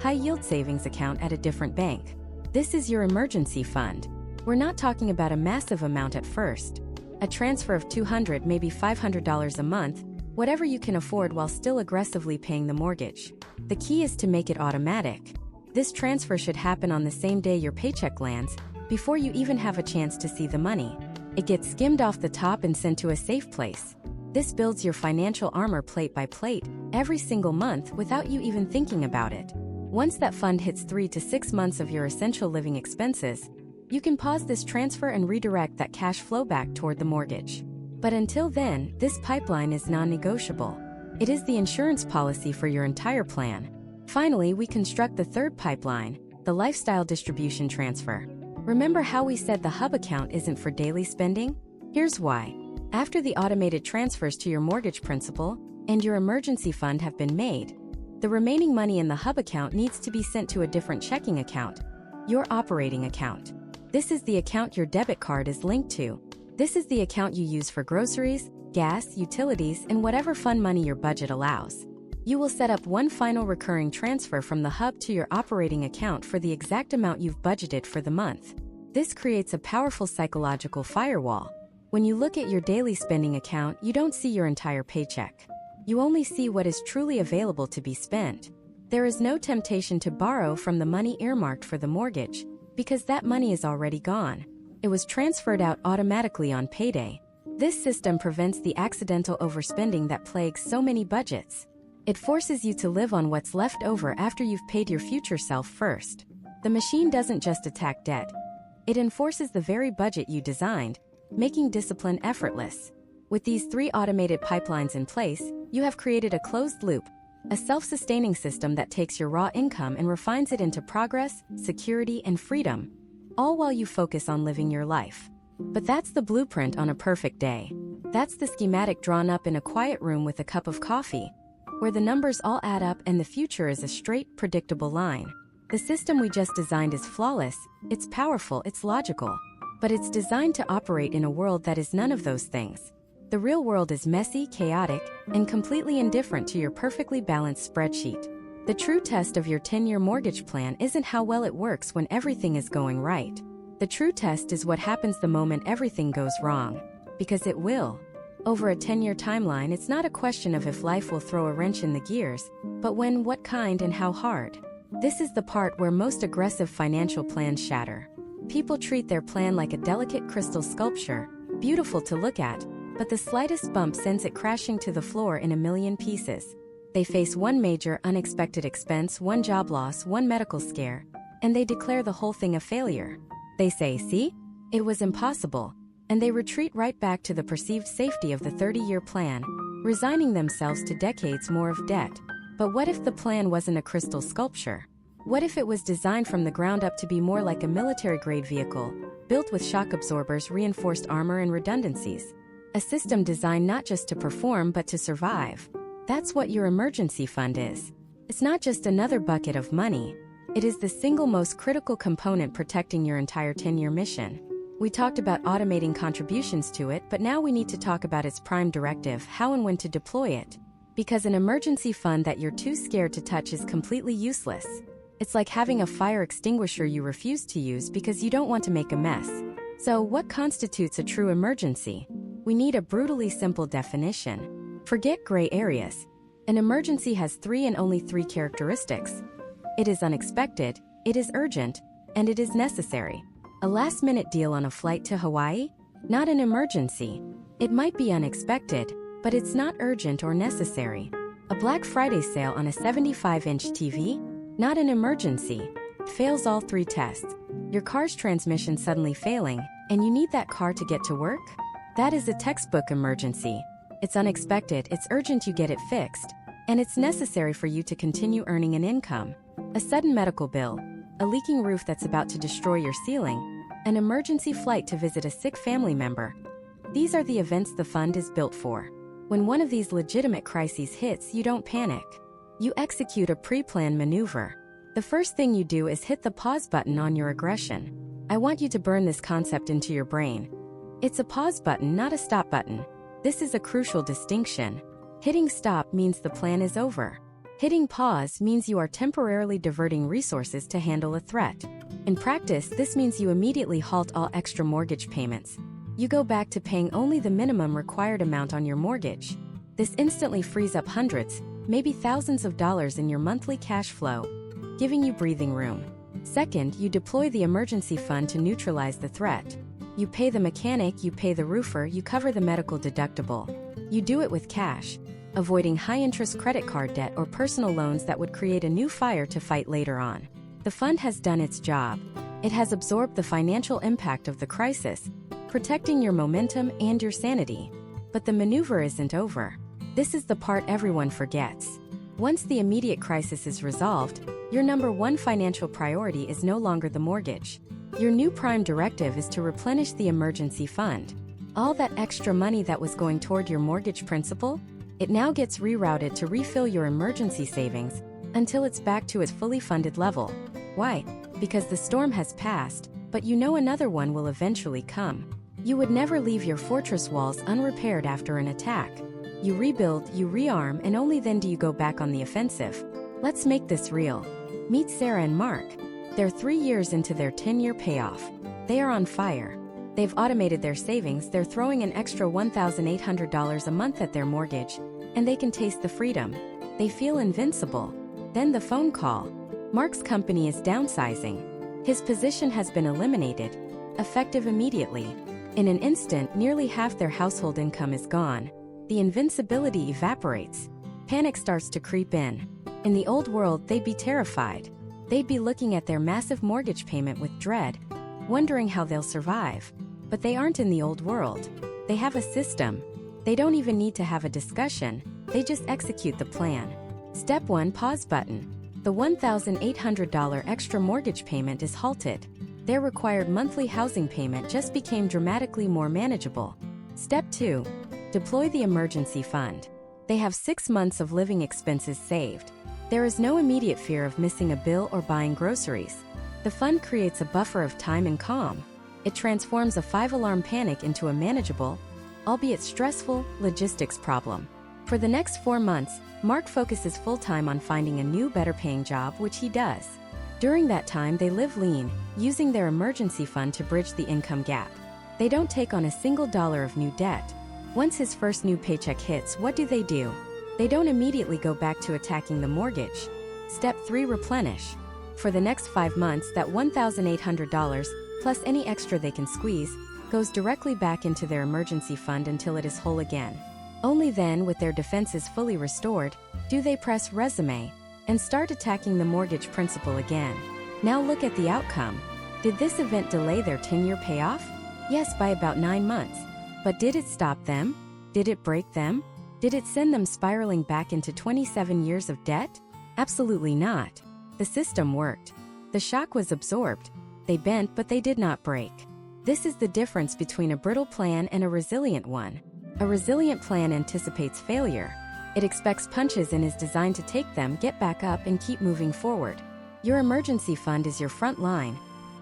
high-yield savings account at a different bank. This is your emergency fund. We're not talking about a massive amount at first. A transfer of $200, maybe $500 a month, whatever you can afford while still aggressively paying the mortgage. The key is to make it automatic. This transfer should happen on the same day your paycheck lands, before you even have a chance to see the money. It gets skimmed off the top and sent to a safe place. This builds your financial armor plate by plate, every single month without you even thinking about it. Once that fund hits 3 to 6 months of your essential living expenses, you can pause this transfer and redirect that cash flow back toward the mortgage. But until then, this pipeline is non-negotiable. It is the insurance policy for your entire plan. Finally, we construct the third pipeline, the lifestyle distribution transfer. Remember how we said the Hub account isn't for daily spending? Here's why. After the automated transfers to your mortgage principal and your emergency fund have been made, the remaining money in the Hub account needs to be sent to a different checking account, your operating account. This is the account your debit card is linked to. This is the account you use for groceries, gas, utilities, and whatever fun money your budget allows. You will set up one final recurring transfer from the Hub to your operating account for the exact amount you've budgeted for the month. This creates a powerful psychological firewall. When you look at your daily spending account, you don't see your entire paycheck. You only see what is truly available to be spent. There is no temptation to borrow from the money earmarked for the mortgage, because that money is already gone. It was transferred out automatically on payday. This system prevents the accidental overspending that plagues so many budgets. It forces you to live on what's left over after you've paid your future self first. The machine doesn't just attack debt. It enforces the very budget you designed, making discipline effortless. With these 3 automated pipelines in place, you have created a closed loop, a self-sustaining system that takes your raw income and refines it into progress, security, and freedom, all while you focus on living your life. But that's the blueprint on a perfect day. That's the schematic drawn up in a quiet room with a cup of coffee, where the numbers all add up and the future is a straight, predictable line. The system we just designed is flawless, it's powerful, it's logical, but it's designed to operate in a world that is none of those things. The real world is messy, chaotic, and completely indifferent to your perfectly balanced spreadsheet. The true test of your 10-year mortgage plan isn't how well it works when everything is going right. The true test is what happens the moment everything goes wrong. Because it will. Over a 10-year timeline, it's not a question of if life will throw a wrench in the gears, but when, what kind, and how hard. This is the part where most aggressive financial plans shatter. People treat their plan like a delicate crystal sculpture, beautiful to look at, but the slightest bump sends it crashing to the floor in a million pieces. They face one major, unexpected expense, one job loss, one medical scare, and they declare the whole thing a failure. They say, "See? It was impossible," and they retreat right back to the perceived safety of the 30-year plan, resigning themselves to decades more of debt. But what if the plan wasn't a crystal sculpture? What if it was designed from the ground up to be more like a military-grade vehicle, built with shock absorbers, reinforced armor, and redundancies? A system designed not just to perform but to survive. That's what your emergency fund is. It's not just another bucket of money. It is the single most critical component protecting your entire 10-year mission. We talked about automating contributions to it, but now we need to talk about its prime directive, how and when to deploy it. Because an emergency fund that you're too scared to touch is completely useless. It's like having a fire extinguisher you refuse to use because you don't want to make a mess. So, what constitutes a true emergency? We need a brutally simple definition. Forget gray areas. An emergency has 3 and only 3 characteristics. It is unexpected, it is urgent, and it is necessary. A last-minute deal on a flight to Hawaii? Not an emergency. It might be unexpected, but it's not urgent or necessary. A Black Friday sale on a 75-inch TV? Not an emergency. Fails all 3 tests. Your car's transmission suddenly failing, and you need that car to get to work? That is a textbook emergency. It's unexpected, it's urgent you get it fixed, and it's necessary for you to continue earning an income. A sudden medical bill, a leaking roof that's about to destroy your ceiling, an emergency flight to visit a sick family member. These are the events the fund is built for. When one of these legitimate crises hits, you don't panic. You execute a pre-planned maneuver. The first thing you do is hit the pause button on your aggression. I want you to burn this concept into your brain. It's a pause button, not a stop button. This is a crucial distinction. Hitting stop means the plan is over. Hitting pause means you are temporarily diverting resources to handle a threat. In practice, this means you immediately halt all extra mortgage payments. You go back to paying only the minimum required amount on your mortgage. This instantly frees up hundreds, maybe thousands of dollars in your monthly cash flow, giving you breathing room. Second, you deploy the emergency fund to neutralize the threat. You pay the mechanic, you pay the roofer, you cover the medical deductible. You do it with cash, avoiding high-interest credit card debt or personal loans that would create a new fire to fight later on. The fund has done its job. It has absorbed the financial impact of the crisis, protecting your momentum and your sanity. But the maneuver isn't over. This is the part everyone forgets. Once the immediate crisis is resolved, your number one financial priority is no longer the mortgage. Your new prime directive is to replenish the emergency fund. All that extra money that was going toward your mortgage principal, it now gets rerouted to refill your emergency savings until it's back to its fully funded level. Why? Because the storm has passed, but you know another one will eventually come. You would never leave your fortress walls unrepaired after an attack. You rebuild, you rearm, and only then do you go back on the offensive. Let's make this real. Meet Sarah and Mark. They're 3 years into their 10-year payoff. They are on fire. They've automated their savings, they're throwing an extra $1,800 a month at their mortgage, and they can taste the freedom. They feel invincible. Then the phone call. Mark's company is downsizing. His position has been eliminated, effective immediately. In an instant, nearly half their household income is gone. The invincibility evaporates. Panic starts to creep in. In the old world, they'd be terrified. They'd be looking at their massive mortgage payment with dread, wondering how they'll survive. But they aren't in the old world. They have a system. They don't even need to have a discussion. They just execute the plan. Step 1, pause button. The $1,800 extra mortgage payment is halted. Their required monthly housing payment just became dramatically more manageable. Step 2, deploy the emergency fund. They have 6 months of living expenses saved. There is no immediate fear of missing a bill or buying groceries. The fund creates a buffer of time and calm. It transforms a 5-alarm panic into a manageable, albeit stressful, logistics problem. For the next 4 months, Mark focuses full-time on finding a new, better-paying job, which he does. During that time, they live lean, using their emergency fund to bridge the income gap. They don't take on a single dollar of new debt. Once his first new paycheck hits, what do? They don't immediately go back to attacking the mortgage. Step 3, replenish. For the next 5 months, that $1,800, plus any extra they can squeeze, goes directly back into their emergency fund until it is whole again. Only then, with their defenses fully restored, do they press resume and start attacking the mortgage principal again. Now look at the outcome. Did this event delay their 10-year payoff? Yes, by about 9 months. But did it stop them? Did it break them? Did it send them spiraling back into 27 years of debt? Absolutely not. The system worked. The shock was absorbed. They bent, but they did not break. This is the difference between a brittle plan and a resilient one. A resilient plan anticipates failure. It expects punches and is designed to take them, get back up, and keep moving forward. Your emergency fund is your front line.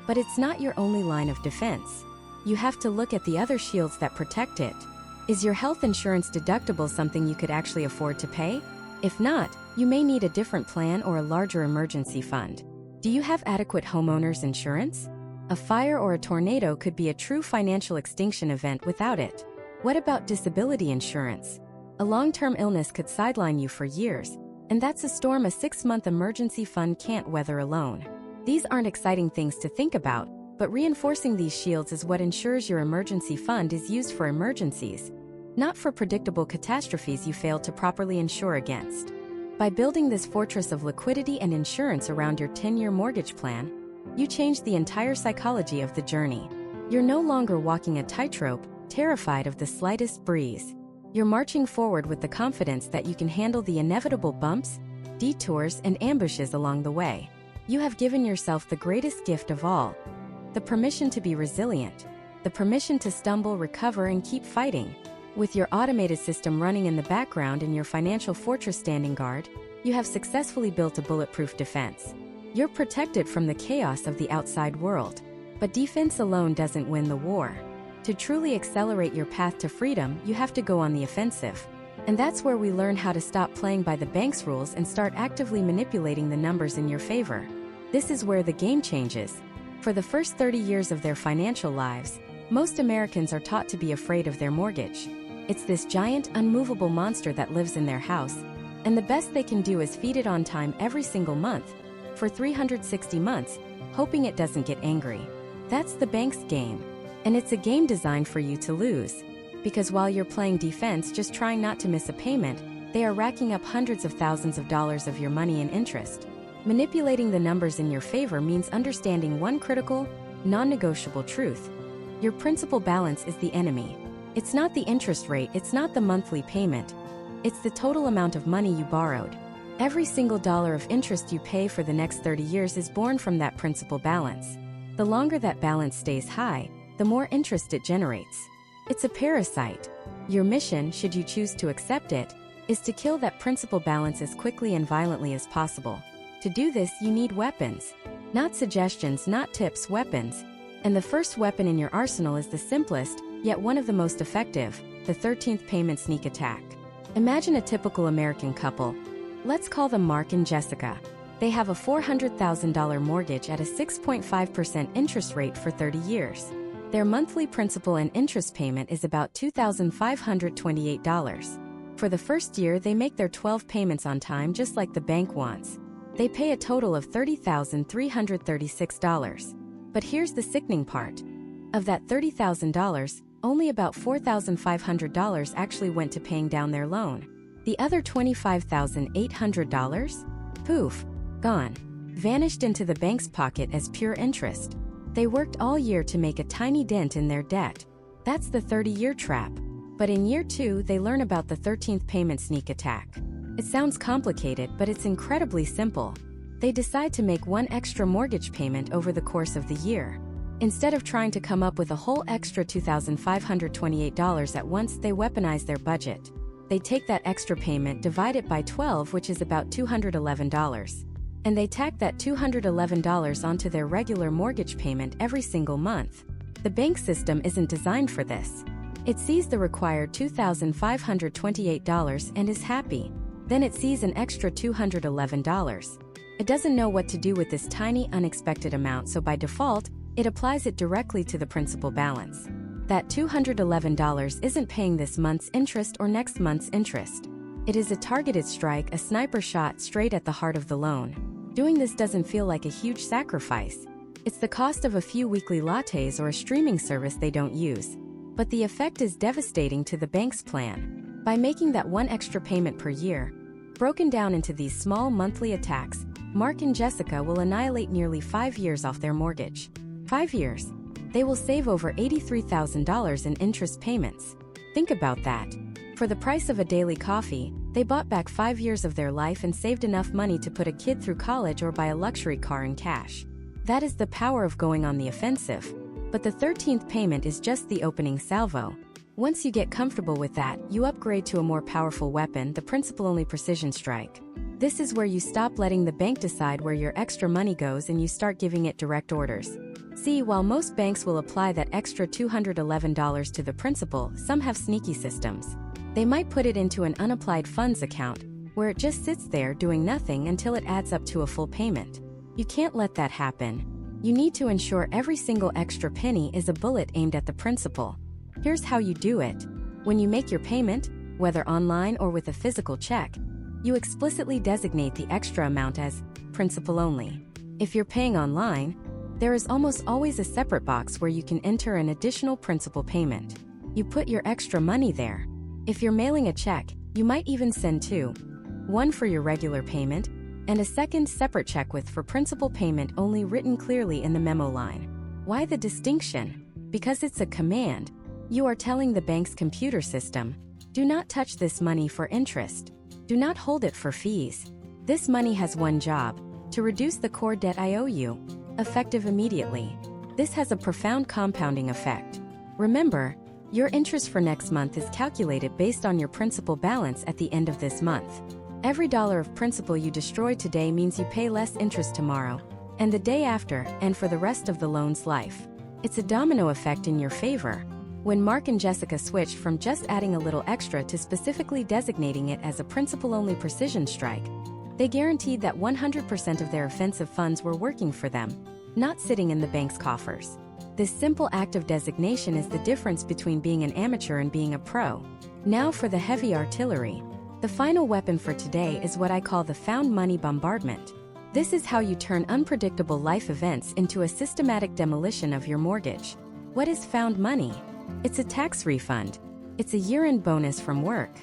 But it's not your only line of defense. You have to look at the other shields that protect it. Is your health insurance deductible something you could actually afford to pay? If not, you may need a different plan or a larger emergency fund. Do you have adequate homeowners insurance? A fire or a tornado could be a true financial extinction event without it. What about disability insurance? A long-term illness could sideline you for years, and that's a storm a 6-month emergency fund can't weather alone. These aren't exciting things to think about, but reinforcing these shields is what ensures your emergency fund is used for emergencies, not for predictable catastrophes you failed to properly insure against. By building this fortress of liquidity and insurance around your 10-year mortgage plan, you change the entire psychology of the journey. You're no longer walking a tightrope, terrified of the slightest breeze. You're marching forward with the confidence that you can handle the inevitable bumps, detours, and ambushes along the way. You have given yourself the greatest gift of all: the permission to be resilient, the permission to stumble, recover, and keep fighting. With your automated system running in the background and your financial fortress standing guard, You have successfully built a bulletproof defense. You're protected from the chaos of the outside world. But defense alone doesn't win the war. To truly accelerate your path to freedom, you have to go on the offensive. And that's where we learn how to stop playing by the bank's rules and start actively manipulating the numbers in your favor. This is where the game changes. For the first 30 years of their financial lives, most Americans are taught to be afraid of their mortgage. It's this giant, unmovable monster that lives in their house, and the best they can do is feed it on time every single month, for 360 months, hoping it doesn't get angry. That's the bank's game. And it's a game designed for you to lose. Because while you're playing defense, just trying not to miss a payment, they are racking up hundreds of thousands of dollars of your money in interest. Manipulating the numbers in your favor means understanding one critical, non-negotiable truth. Your principal balance is the enemy. It's not the interest rate, it's not the monthly payment. It's the total amount of money you borrowed. Every single dollar of interest you pay for the next 30 years is born from that principal balance. The longer that balance stays high, the more interest it generates. It's a parasite. Your mission, should you choose to accept it, is to kill that principal balance as quickly and violently as possible. To do this, you need weapons. Not suggestions, not tips, weapons. And the first weapon in your arsenal is the simplest, yet one of the most effective, the 13th payment sneak attack. Imagine a typical American couple. Let's call them Mark and Jessica. They have a $400,000 mortgage at a 6.5% interest rate for 30 years. Their monthly principal and interest payment is about $2,528. For the first year, they make their 12 payments on time just like the bank wants. They pay a total of $30,336. But here's the sickening part. Of that $30,000, only about $4,500 actually went to paying down their loan. The other $25,800? Poof, gone. Vanished into the bank's pocket as pure interest. They worked all year to make a tiny dent in their debt. That's the 30-year trap. But in year 2, they learn about the 13th payment sneak attack. It sounds complicated, but it's incredibly simple. They decide to make one extra mortgage payment over the course of the year. Instead of trying to come up with a whole extra $2,528 at once, they weaponize their budget. They take that extra payment, divide it by 12, which is about $211. And they tack that $211 onto their regular mortgage payment every single month. The bank system isn't designed for this. It sees the required $2,528 and is happy. Then it sees an extra $211. It doesn't know what to do with this tiny, unexpected amount, so by default, it applies it directly to the principal balance. That $211 isn't paying this month's interest or next month's interest. It is a targeted strike, a sniper shot straight at the heart of the loan. Doing this doesn't feel like a huge sacrifice. It's the cost of a few weekly lattes or a streaming service they don't use. But the effect is devastating to the bank's plan. By making that one extra payment per year, broken down into these small monthly attacks, Mark and Jessica will annihilate nearly 5 years off their mortgage. 5 years. They will save over $83,000 in interest payments. Think about that. For the price of a daily coffee, they bought back 5 years of their life and saved enough money to put a kid through college or buy a luxury car in cash. That is the power of going on the offensive. But the 13th payment is just the opening salvo. Once you get comfortable with that, you upgrade to a more powerful weapon, the principal-only precision strike. This is where you stop letting the bank decide where your extra money goes and you start giving it direct orders. See, while most banks will apply that extra $211 to the principal, some have sneaky systems. They might put it into an unapplied funds account, where it just sits there doing nothing until it adds up to a full payment. You can't let that happen. You need to ensure every single extra penny is a bullet aimed at the principal. Here's how you do it. When you make your payment, whether online or with a physical check, you explicitly designate the extra amount as principal only. If you're paying online, there is almost always a separate box where you can enter an additional principal payment. You put your extra money there. If you're mailing a check, you might even send two. One for your regular payment, and a second separate check with for principal payment only, written clearly in the memo line. Why the distinction? Because it's a command. You are telling the bank's computer system, do not touch this money for interest. Do not hold it for fees. This money has one job, to reduce the core debt I owe you, effective immediately. This has a profound compounding effect. Remember, your interest for next month is calculated based on your principal balance at the end of this month. Every dollar of principal you destroy today means you pay less interest tomorrow, and the day after, and for the rest of the loan's life. It's a domino effect in your favor. When Mark and Jessica switched from just adding a little extra to specifically designating it as a principal-only precision strike, they guaranteed that 100% of their offensive funds were working for them, not sitting in the bank's coffers. This simple act of designation is the difference between being an amateur and being a pro. Now for the heavy artillery. The final weapon for today is what I call the found money bombardment. This is how you turn unpredictable life events into a systematic demolition of your mortgage. What is found money? It's a tax refund. It's a year-end bonus from work.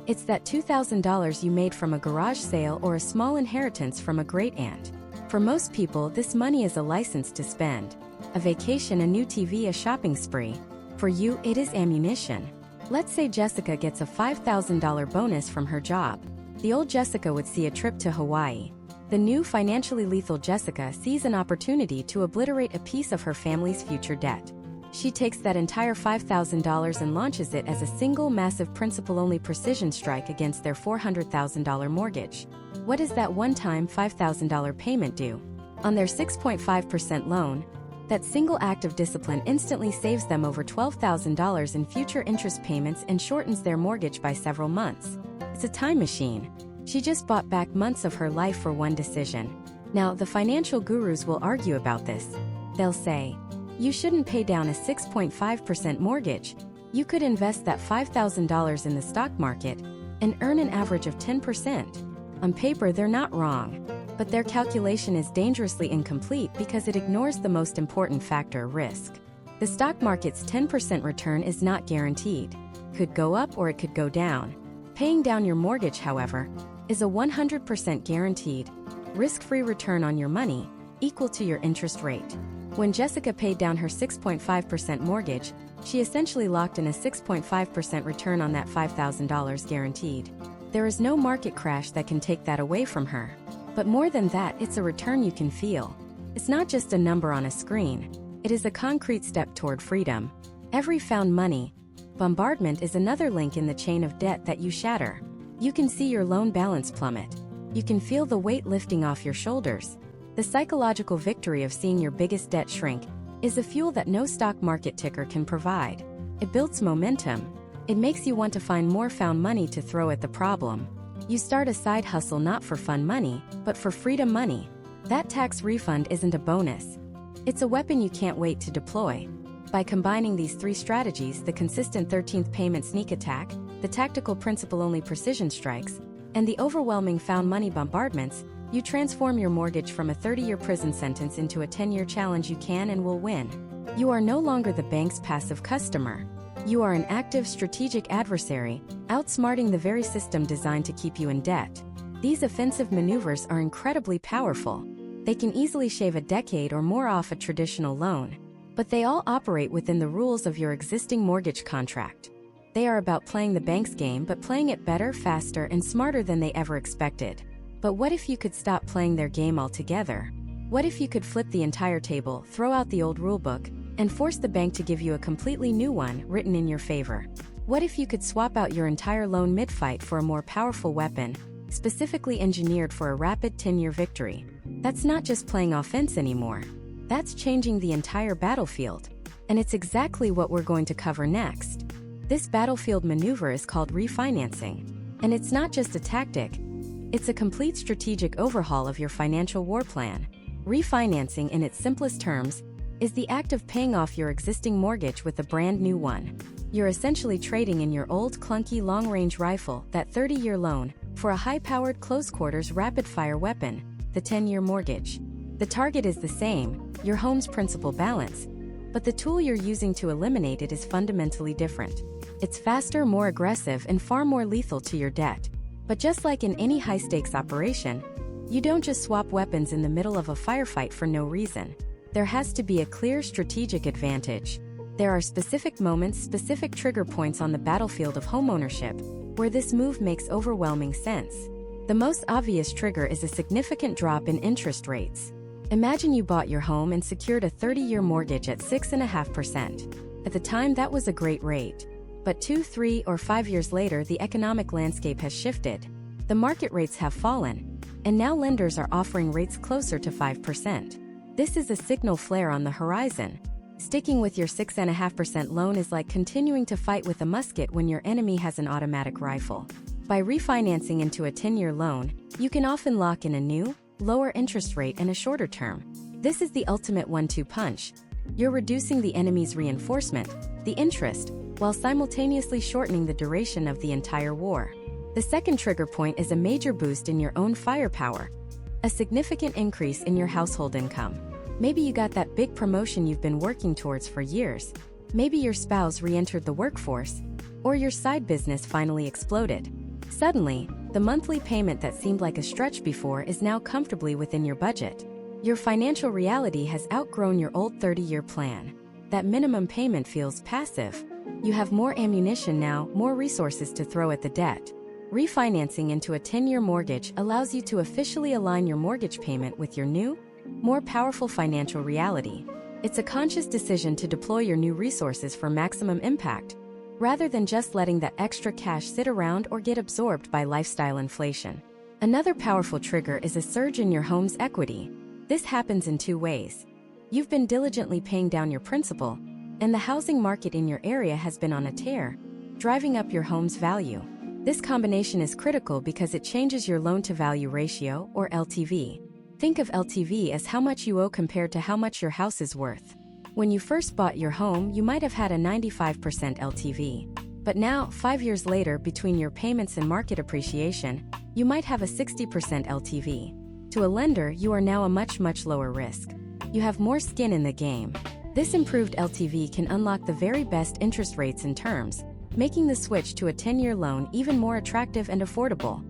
It's that $2,000 you made from a garage sale or a small inheritance from a great-aunt. For most people, this money is a license to spend. A vacation, a new TV, a shopping spree. For you, it is ammunition. Let's say Jessica gets a $5,000 bonus from her job. The old Jessica would see a trip to Hawaii. The new financially lethal Jessica sees an opportunity to obliterate a piece of her family's future debt. She takes that entire $5,000 and launches it as a single massive principal-only precision strike against their $400,000 mortgage. What does that one-time $5,000 payment do? On their 6.5% loan, that single act of discipline instantly saves them over $12,000 in future interest payments and shortens their mortgage by several months. It's a time machine. She just bought back months of her life for one decision. Now, the financial gurus will argue about this. They'll say, you shouldn't pay down a 6.5% mortgage. You could invest that $5,000 in the stock market and earn an average of 10%. On paper, they're not wrong. But their calculation is dangerously incomplete because it ignores the most important factor, risk. The stock market's 10% return is not guaranteed. Could go up or it could go down. Paying down your mortgage, however, is a 100% guaranteed, risk-free return on your money, equal to your interest rate. When Jessica paid down her 6.5% mortgage, she essentially locked in a 6.5% return on that $5,000 guaranteed. There is no market crash that can take that away from her. But more than that, it's a return you can feel. It's not just a number on a screen. It is a concrete step toward freedom. Every found money bombardment is another link in the chain of debt that you shatter. You can see your loan balance plummet. You can feel the weight lifting off your shoulders. The psychological victory of seeing your biggest debt shrink is a fuel that no stock market ticker can provide. It builds momentum. It makes you want to find more found money to throw at the problem. You start a side hustle not for fun money, but for freedom money. That tax refund isn't a bonus. It's a weapon you can't wait to deploy. By combining these three strategies, the consistent 13th payment sneak attack, the tactical principal-only precision strikes, and the overwhelming found money bombardments, you transform your mortgage from a 30-year prison sentence into a 10-year challenge you can and will win. You are no longer the bank's passive customer. You are an active, strategic adversary, outsmarting the very system designed to keep you in debt. These offensive maneuvers are incredibly powerful. They can easily shave a decade or more off a traditional loan. But they all operate within the rules of your existing mortgage contract. They are about playing the bank's game, but playing it better, faster, and smarter than they ever expected. But what if you could stop playing their game altogether? What if you could flip the entire table, throw out the old rulebook, and force the bank to give you a completely new one, written in your favor? What if you could swap out your entire loan mid-fight for a more powerful weapon, specifically engineered for a rapid 10-year victory? That's not just playing offense anymore. That's changing the entire battlefield. And it's exactly what we're going to cover next. This battlefield maneuver is called refinancing. And it's not just a tactic. It's a complete strategic overhaul of your financial war plan. Refinancing, in its simplest terms, is the act of paying off your existing mortgage with a brand new one. You're essentially trading in your old clunky long-range rifle, that 30-year loan, for a high-powered close-quarters rapid-fire weapon, the 10-year mortgage. The target is the same, your home's principal balance, but the tool you're using to eliminate it is fundamentally different. It's faster, more aggressive, and far more lethal to your debt. But just like in any high-stakes operation, you don't just swap weapons in the middle of a firefight for no reason. There has to be a clear strategic advantage. There are specific moments, specific trigger points on the battlefield of homeownership, where this move makes overwhelming sense. The most obvious trigger is a significant drop in interest rates. Imagine you bought your home and secured a 30-year mortgage at 6.5%. At the time, that was a great rate. But 2, 3, or 5 years later, the economic landscape has shifted. The market rates have fallen, and now lenders are offering rates closer to 5%. This is a signal flare on the horizon. Sticking with your 6.5% loan is like continuing to fight with a musket when your enemy has an automatic rifle. By refinancing into a 10-year loan, you can often lock in a new, lower interest rate and a shorter term. This is the ultimate 1-2 punch. You're reducing the enemy's reinforcement, the interest, while simultaneously shortening the duration of the entire war. The second trigger point is a major boost in your own firepower, a significant increase in your household income. Maybe you got that big promotion you've been working towards for years. Maybe your spouse re-entered the workforce, or your side business finally exploded. Suddenly, the monthly payment that seemed like a stretch before is now comfortably within your budget. Your financial reality has outgrown your old 30-year plan. That minimum payment feels passive. You have more ammunition now, more resources to throw at the debt. Refinancing into a 10-year mortgage allows you to officially align your mortgage payment with your new, more powerful financial reality. It's a conscious decision to deploy your new resources for maximum impact, rather than just letting that extra cash sit around or get absorbed by lifestyle inflation. Another powerful trigger is a surge in your home's equity. This happens in two ways. You've been diligently paying down your principal, and the housing market in your area has been on a tear, driving up your home's value. This combination is critical because it changes your loan-to-value ratio, or LTV. Think of LTV as how much you owe compared to how much your house is worth. When you first bought your home, you might have had a 95% LTV. But now, 5 years later, between your payments and market appreciation, you might have a 60% LTV. To a lender, you are now a much lower risk. You have more skin in the game. This improved LTV can unlock the very best interest rates and terms, making the switch to a 10-year loan even more attractive and affordable.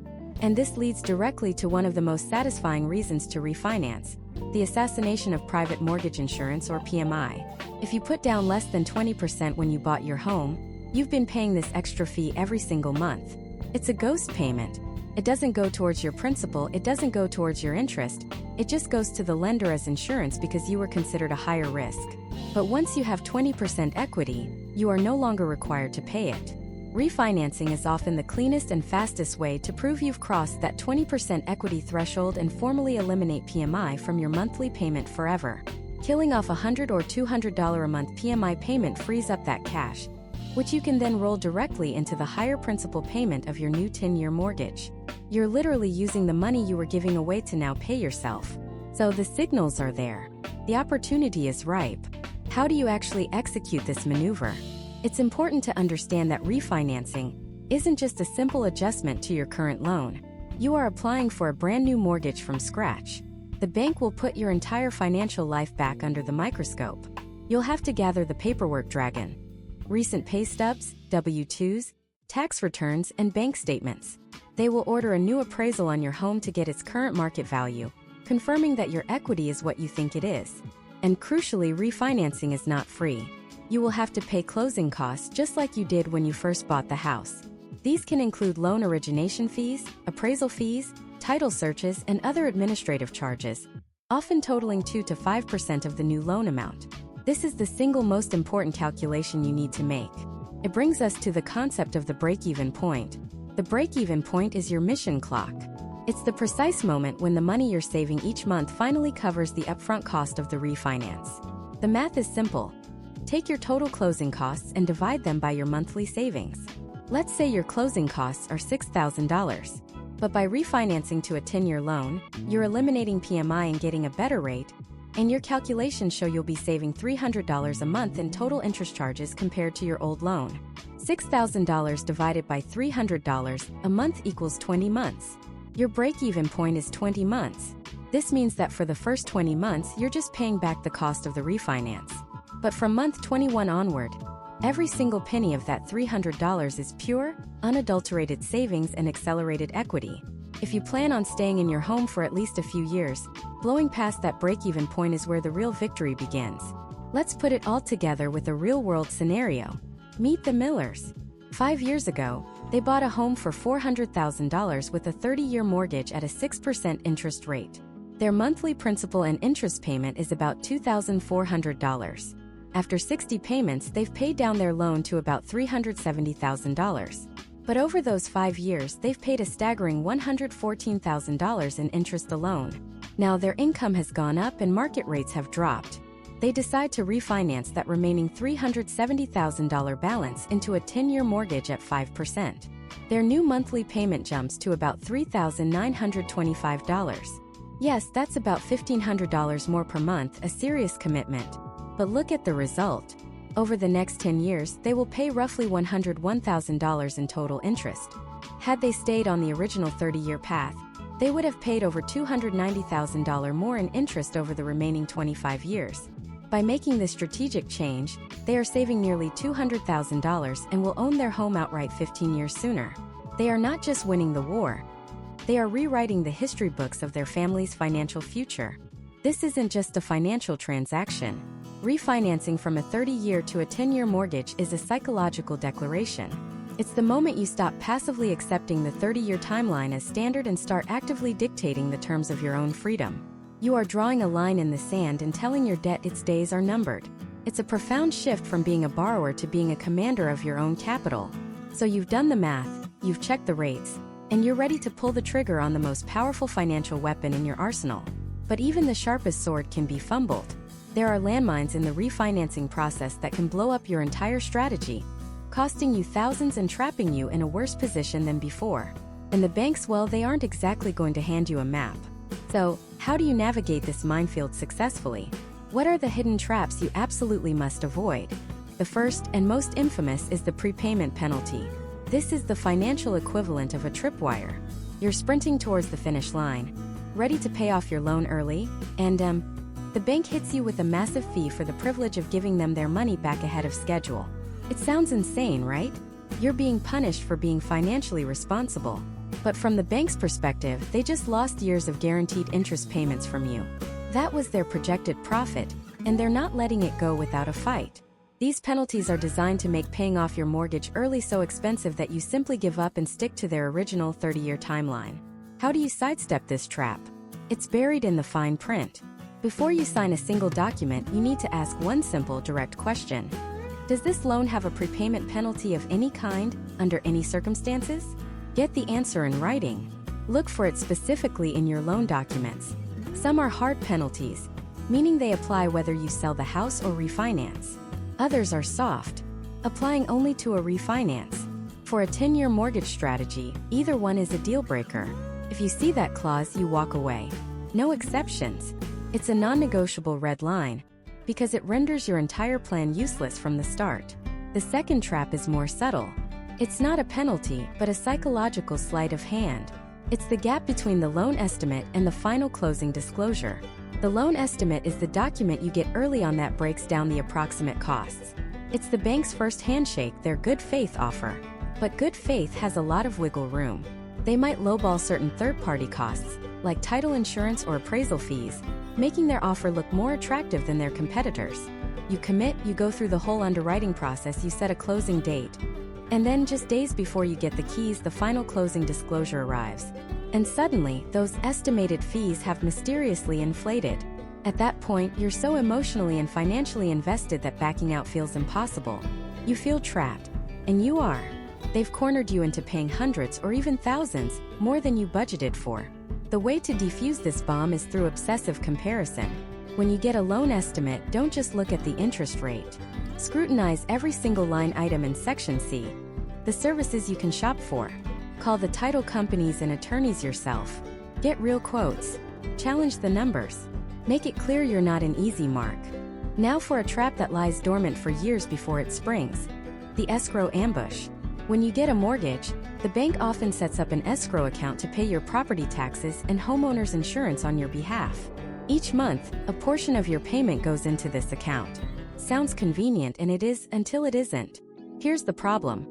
And this leads directly to one of the most satisfying reasons to refinance: the assassination of private mortgage insurance, or PMI. If you put down less than 20% when you bought your home, you've been paying this extra fee every single month. It's a ghost payment. It doesn't go towards your principal, it doesn't go towards your interest, it just goes to the lender as insurance because you were considered a higher risk. But once you have 20% equity, you are no longer required to pay it. Refinancing is often the cleanest and fastest way to prove you've crossed that 20% equity threshold and formally eliminate PMI from your monthly payment forever. Killing off $100 or $200 a month PMI payment frees up that cash, which you can then roll directly into the higher principal payment of your new 10-year mortgage. You're literally using the money you were giving away to now pay yourself. So the signals are there. The opportunity is ripe. How do you actually execute this maneuver? It's important to understand that refinancing isn't just a simple adjustment to your current loan. You are applying for a brand new mortgage from scratch. The bank will put your entire financial life back under the microscope. You'll have to gather the paperwork dragon: recent pay stubs, W-2s, tax returns, and bank statements. They will order a new appraisal on your home to get its current market value, confirming that your equity is what you think it is. And crucially, refinancing is not free. You will have to pay closing costs just like you did when you first bought the house. These can include loan origination fees, appraisal fees, title searches, and other administrative charges, often totaling 2 to 5% of the new loan amount. This is the single most important calculation you need to make. It brings us to the concept of the break-even point. The break-even point is your mission clock. It's the precise moment when the money you're saving each month finally covers the upfront cost of the refinance. The math is simple. Take your total closing costs and divide them by your monthly savings. Let's say your closing costs are $6,000. But by refinancing to a 10-year loan, you're eliminating PMI and getting a better rate, and your calculations show you'll be saving $300 a month in total interest charges compared to your old loan. $6,000 divided by $300 a month equals 20 months. Your break-even point is 20 months. This means that for the first 20 months, you're just paying back the cost of the refinance. But from month 21 onward, every single penny of that $300 is pure, unadulterated savings and accelerated equity. If you plan on staying in your home for at least a few years, blowing past that break-even point is where the real victory begins. Let's put it all together with a real-world scenario. Meet the Millers. 5 years ago, they bought a home for $400,000 with a 30-year mortgage at a 6% interest rate. Their monthly principal and interest payment is about $2,400. After 60 payments, they've paid down their loan to about $370,000. But over those 5 years, they've paid a staggering $114,000 in interest alone. Now their income has gone up and market rates have dropped. They decide to refinance that remaining $370,000 balance into a 10-year mortgage at 5%. Their new monthly payment jumps to about $3,925. Yes, that's about $1,500 more per month, a serious commitment. But look at the result. Over the next 10 years, they will pay roughly $101,000 in total interest. Had they stayed on the original 30-year path, they would have paid over $290,000 more in interest over the remaining 25 years. By making this strategic change, they are saving nearly $200,000 and will own their home outright 15 years sooner. They are not just winning the war, they are rewriting the history books of their family's financial future. This isn't just a financial transaction. Refinancing from a 30-year to a 10-year mortgage is a psychological declaration. It's the moment you stop passively accepting the 30-year timeline as standard and start actively dictating the terms of your own freedom. You are drawing a line in the sand and telling your debt its days are numbered. It's a profound shift from being a borrower to being a commander of your own capital. So you've done the math, you've checked the rates, and you're ready to pull the trigger on the most powerful financial weapon in your arsenal. But even the sharpest sword can be fumbled. There are landmines in the refinancing process that can blow up your entire strategy, costing you thousands and trapping you in a worse position than before. And the banks, well, they aren't exactly going to hand you a map. So, how do you navigate this minefield successfully? What are the hidden traps you absolutely must avoid? The first and most infamous is the prepayment penalty. This is the financial equivalent of a tripwire. You're sprinting towards the finish line, ready to pay off your loan early, and the bank hits you with a massive fee for the privilege of giving them their money back ahead of schedule. It sounds insane, right? You're being punished for being financially responsible. But from the bank's perspective, they just lost years of guaranteed interest payments from you. That was their projected profit, and they're not letting it go without a fight. These penalties are designed to make paying off your mortgage early so expensive that you simply give up and stick to their original 30-year timeline. How do you sidestep this trap? It's buried in the fine print. Before you sign a single document, you need to ask one simple, direct question. Does this loan have a prepayment penalty of any kind, under any circumstances? Get the answer in writing. Look for it specifically in your loan documents. Some are hard penalties, meaning they apply whether you sell the house or refinance. Others are soft, applying only to a refinance. For a 10-year mortgage strategy, either one is a deal breaker. If you see that clause, you walk away. No exceptions. It's a non-negotiable red line, because it renders your entire plan useless from the start. The second trap is more subtle. It's not a penalty, but a psychological sleight of hand. It's the gap between the loan estimate and the final closing disclosure. The loan estimate is the document you get early on that breaks down the approximate costs. It's the bank's first handshake, their good faith offer. But good faith has a lot of wiggle room. They might lowball certain third-party costs, like title insurance or appraisal fees, making their offer look more attractive than their competitors. You commit, you go through the whole underwriting process, you set a closing date. And then just days before you get the keys, the final closing disclosure arrives. And suddenly, those estimated fees have mysteriously inflated. At that point, you're so emotionally and financially invested that backing out feels impossible. You feel trapped. And you are. They've cornered you into paying hundreds or even thousands more than you budgeted for. The way to defuse this bomb is through obsessive comparison. When you get a loan estimate, don't just look at the interest rate. Scrutinize every single line item in Section C. The services you can shop for. Call the title companies and attorneys yourself. Get real quotes. Challenge the numbers. Make it clear you're not an easy mark. Now for a trap that lies dormant for years before it springs. The escrow ambush. When you get a mortgage, the bank often sets up an escrow account to pay your property taxes and homeowner's insurance on your behalf. Each month, a portion of your payment goes into this account. Sounds convenient, and it is until it isn't. Here's the problem.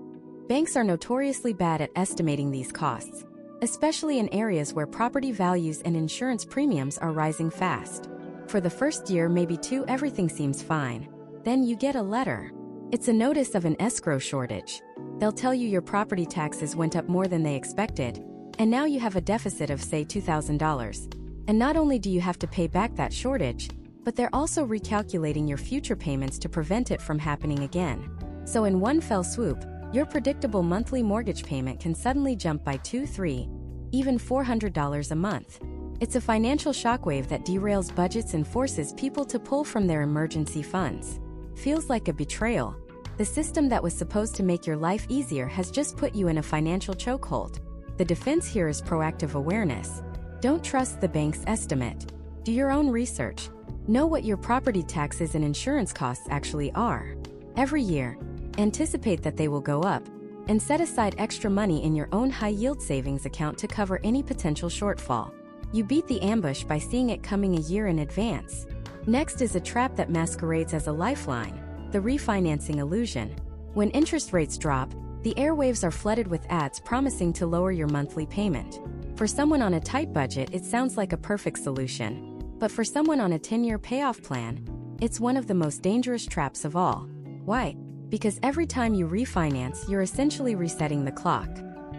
Banks are notoriously bad at estimating these costs, especially in areas where property values and insurance premiums are rising fast. For the first year, maybe two, everything seems fine. Then you get a letter. It's a notice of an escrow shortage. They'll tell you your property taxes went up more than they expected, and now you have a deficit of, say, $2,000. And not only do you have to pay back that shortage, but they're also recalculating your future payments to prevent it from happening again. So in one fell swoop, Your predictable monthly mortgage payment can suddenly jump by $200, $300, even $400 a month. It's a financial shockwave that derails budgets and forces people to pull from their emergency funds. Feels like a betrayal. The system that was supposed to make your life easier has just put you in a financial chokehold. The defense here is proactive awareness. Don't trust the bank's estimate. Do your own research. Know what your property taxes and insurance costs actually are. Every year, anticipate that they will go up, and set aside extra money in your own high-yield savings account to cover any potential shortfall. You beat the ambush by seeing it coming a year in advance. Next is a trap that masquerades as a lifeline, the refinancing illusion. When interest rates drop, the airwaves are flooded with ads promising to lower your monthly payment. For someone on a tight budget, it sounds like a perfect solution. But for someone on a 10-year payoff plan, it's one of the most dangerous traps of all. Why? Because every time you refinance, you're essentially resetting the clock.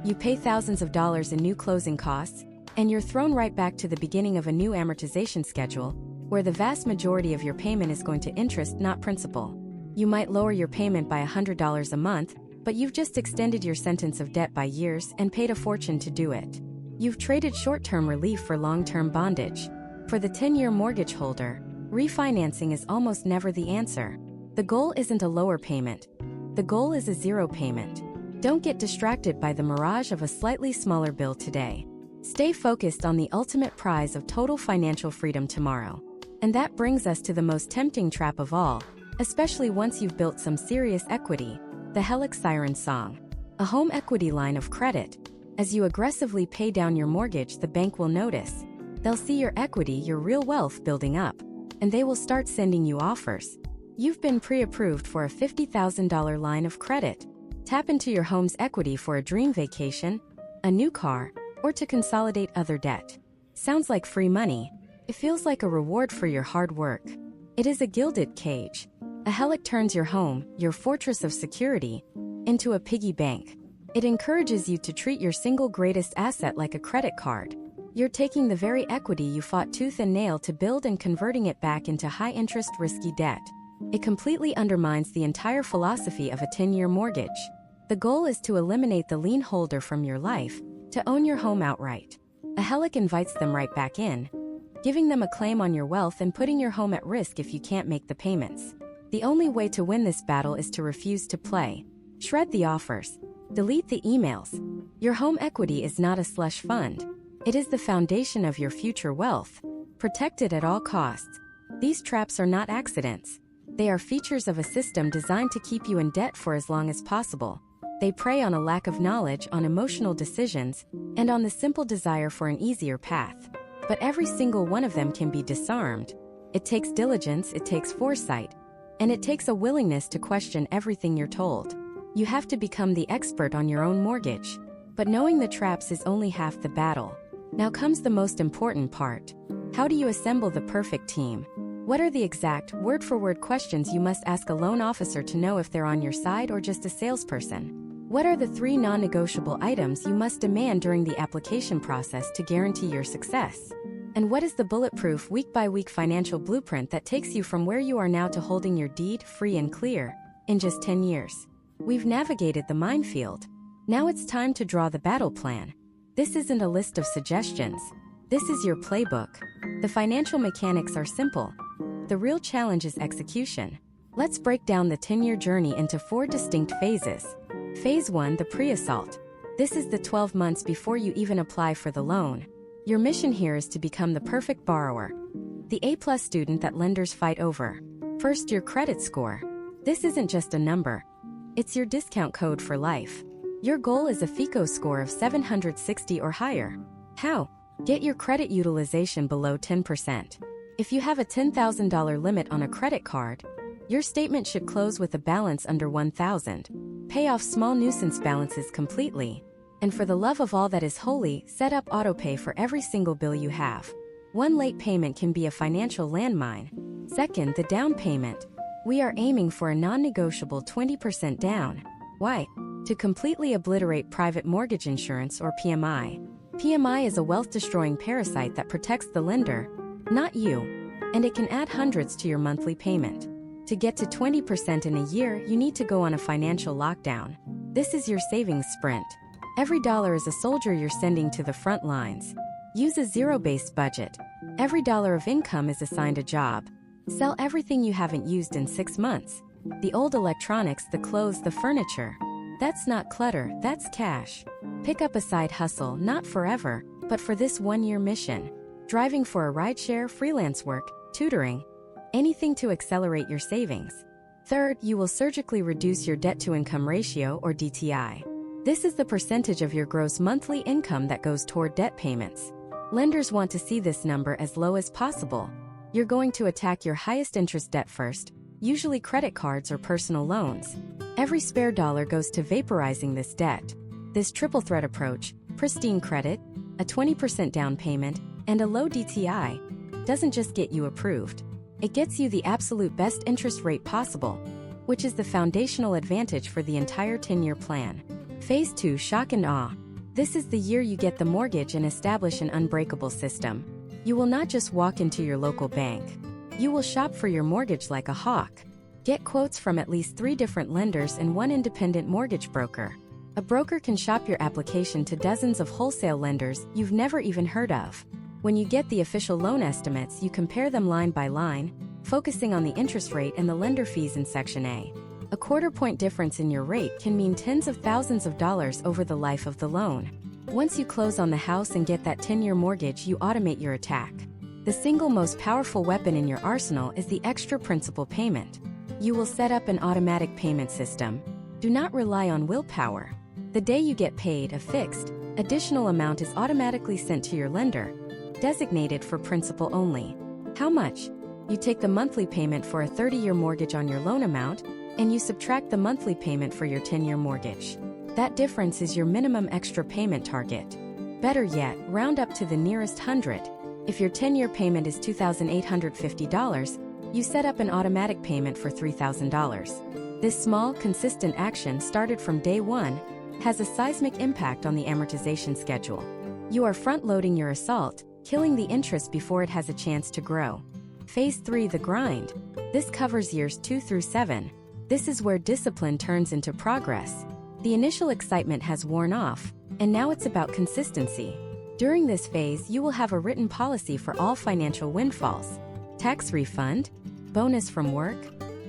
You pay thousands of dollars in new closing costs, and you're thrown right back to the beginning of a new amortization schedule, where the vast majority of your payment is going to interest, not principal. You might lower your payment by $100 a month, but you've just extended your sentence of debt by years and paid a fortune to do it. You've traded short-term relief for long-term bondage. For the 10-year mortgage holder, refinancing is almost never the answer. The goal isn't a lower payment. The goal is a zero payment. Don't get distracted by the mirage of a slightly smaller bill today. Stay focused on the ultimate prize of total financial freedom tomorrow. And that brings us to the most tempting trap of all, especially once you've built some serious equity, the Helix Siren Song. A home equity line of credit. As you aggressively pay down your mortgage, the bank will notice. They'll see your equity, your real wealth building up, and they will start sending you offers. You've been pre-approved for a $50,000 line of credit. Tap into your home's equity for a dream vacation, a new car, or to consolidate other debt. Sounds like free money. It feels like a reward for your hard work. It is a gilded cage. A Helix turns your home, your fortress of security, into a piggy bank. It encourages you to treat your single greatest asset like a credit card. You're taking the very equity you fought tooth and nail to build and converting it back into high-interest, risky debt. It completely undermines the entire philosophy of a 10-year mortgage. The goal is to eliminate the lien holder from your life, to own your home outright. A Helix invites them right back in, giving them a claim on your wealth and putting your home at risk if you can't make the payments. The only way to win this battle is to refuse to play. Shred the offers. Delete the emails. Your home equity is not a slush fund. It is the foundation of your future wealth. Protect it at all costs. These traps are not accidents. They are features of a system designed to keep you in debt for as long as possible. They prey on a lack of knowledge, on emotional decisions, and on the simple desire for an easier path. But every single one of them can be disarmed. It takes diligence, it takes foresight, and it takes a willingness to question everything you're told. You have to become the expert on your own mortgage. But knowing the traps is only half the battle. Now comes the most important part. How do you assemble the perfect team? What are the exact, word-for-word questions you must ask a loan officer to know if they're on your side or just a salesperson? What are the 3 non-negotiable items you must demand during the application process to guarantee your success? And what is the bulletproof, week-by-week financial blueprint that takes you from where you are now to holding your deed free and clear in just 10 years? We've navigated the minefield. Now it's time to draw the battle plan. This isn't a list of suggestions. This is your playbook. The financial mechanics are simple. The real challenge is execution. Let's break down the 10-year journey into 4 distinct phases. Phase 1, the pre-assault. This is the 12 months before you even apply for the loan. Your mission here is to become the perfect borrower, the A+ student that lenders fight over. First, your credit score. This isn't just a number. It's your discount code for life. Your goal is a FICO score of 760 or higher. How? Get your credit utilization below 10%. If you have a $10,000 limit on a credit card, your statement should close with a balance under $1,000. Pay off small nuisance balances completely. And for the love of all that is holy, set up autopay for every single bill you have. One late payment can be a financial landmine. Second, the down payment. We are aiming for a non-negotiable 20% down. Why? To completely obliterate private mortgage insurance, or PMI. PMI is a wealth-destroying parasite that protects the lender, not you, and it can add hundreds to your monthly payment. To get to 20% in a year, you need to go on a financial lockdown. This is your savings sprint. Every dollar is a soldier you're sending to the front lines. Use a zero-based budget. Every dollar of income is assigned a job. Sell everything you haven't used in 6 months. The old electronics, the clothes, the furniture. That's not clutter, that's cash. Pick up a side hustle, not forever, but for this one-year mission. Driving for a rideshare, freelance work, tutoring. Anything to accelerate your savings. Third, you will surgically reduce your debt-to-income ratio, or DTI. This is the percentage of your gross monthly income that goes toward debt payments. Lenders want to see this number as low as possible. You're going to attack your highest interest debt first, usually credit cards or personal loans. Every spare dollar goes to vaporizing this debt. This triple threat approach, pristine credit, a 20% down payment, and a low DTI, doesn't just get you approved. It gets you the absolute best interest rate possible, which is the foundational advantage for the entire 10-year plan. Phase 2, shock and awe. This is the year you get the mortgage and establish an unbreakable system. You will not just walk into your local bank. You will shop for your mortgage like a hawk. Get quotes from at least 3 different lenders and 1 independent mortgage broker. A broker can shop your application to dozens of wholesale lenders you've never even heard of. When you get the official loan estimates, you compare them line by line, focusing on the interest rate and the lender fees in Section A. A quarter-point difference in your rate can mean tens of thousands of dollars over the life of the loan. Once you close on the house and get that 10-year mortgage, you automate your attack. The single most powerful weapon in your arsenal is the extra principal payment. You will set up an automatic payment system. Do not rely on willpower. The day you get paid, a fixed, additional amount is automatically sent to your lender, designated for principal only. How much? You take the monthly payment for a 30-year mortgage on your loan amount, and you subtract the monthly payment for your 10-year mortgage. That difference is your minimum extra payment target. Better yet, round up to the nearest 100. If your 10-year payment is $2,850, you set up an automatic payment for $3,000. This small, consistent action, started from day one, has a seismic impact on the amortization schedule. You are front-loading your assault, killing the interest before it has a chance to grow. Phase 3, the grind. This covers years 2 through 7. This is where discipline turns into progress. The initial excitement has worn off, and now it's about consistency. During this phase, you will have a written policy for all financial windfalls. Tax refund, bonus from work,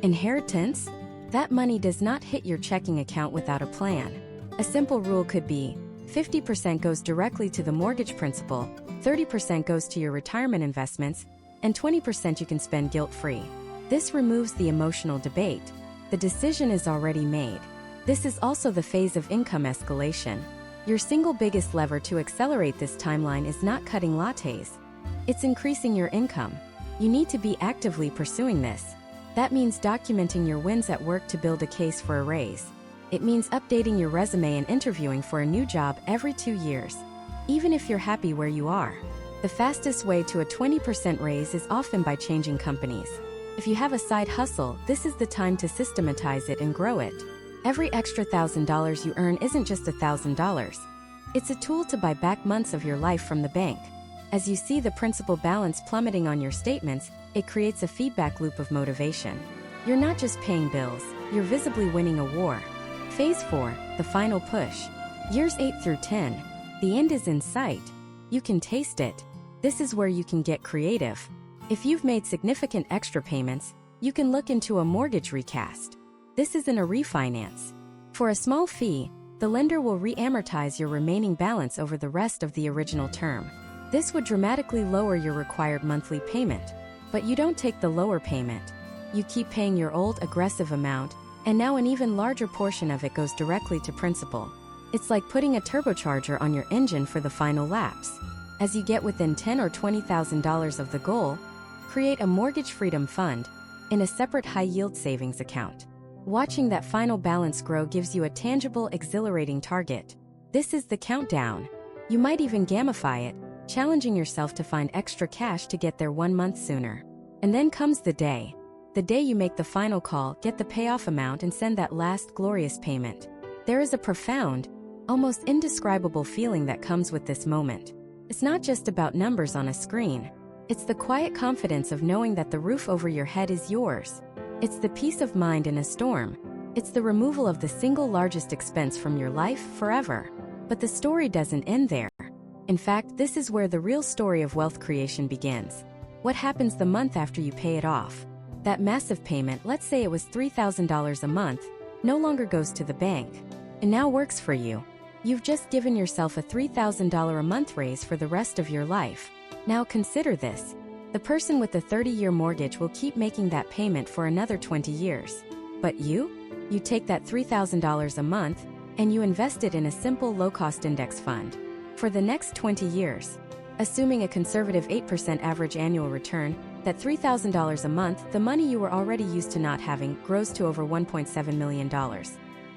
inheritance. That money does not hit your checking account without a plan. A simple rule could be, 50% goes directly to the mortgage principal, 30% goes to your retirement investments, and 20% you can spend guilt-free. This removes the emotional debate. The decision is already made. This is also the phase of income escalation. Your single biggest lever to accelerate this timeline is not cutting lattes. It's increasing your income. You need to be actively pursuing this. That means documenting your wins at work to build a case for a raise. It means updating your resume and interviewing for a new job every 2 years. Even if you're happy where you are. The fastest way to a 20% raise is often by changing companies. If you have a side hustle, this is the time to systematize it and grow it. Every extra $1,000 you earn isn't just $1,000. It's a tool to buy back months of your life from the bank. As you see the principal balance plummeting on your statements, it creates a feedback loop of motivation. You're not just paying bills, you're visibly winning a war. Phase 4, the final push. Years 8 through 10. The end is in sight. You can taste it. This is where you can get creative. If you've made significant extra payments, you can look into a mortgage recast. This isn't a refinance. For a small fee, the lender will re-amortize your remaining balance over the rest of the original term. This would dramatically lower your required monthly payment. But you don't take the lower payment. You keep paying your old aggressive amount, and now an even larger portion of it goes directly to principal. It's like putting a turbocharger on your engine for the final laps. As you get within $10,000 or $20,000 of the goal, create a mortgage freedom fund in a separate high-yield savings account. Watching that final balance grow gives you a tangible, exhilarating target. This is the countdown. You might even gamify it, challenging yourself to find extra cash to get there 1 month sooner. And then comes the day. The day you make the final call, get the payoff amount, and send that last glorious payment. There is a profound, almost indescribable feeling that comes with this moment. It's not just about numbers on a screen. It's the quiet confidence of knowing that the roof over your head is yours. It's the peace of mind in a storm. It's the removal of the single largest expense from your life forever. But the story doesn't end there. In fact, this is where the real story of wealth creation begins. What happens the month after you pay it off? That massive payment, let's say it was $3,000 a month, no longer goes to the bank. It now works for you. You've just given yourself a $3,000 a month raise for the rest of your life. Now consider this. The person with the 30-year mortgage will keep making that payment for another 20 years. But you take that $3,000 a month and you invest it in a simple low-cost index fund. For the next 20 years, assuming a conservative 8% average annual return, that $3,000 a month, the money you were already used to not having, grows to over $1.7 million.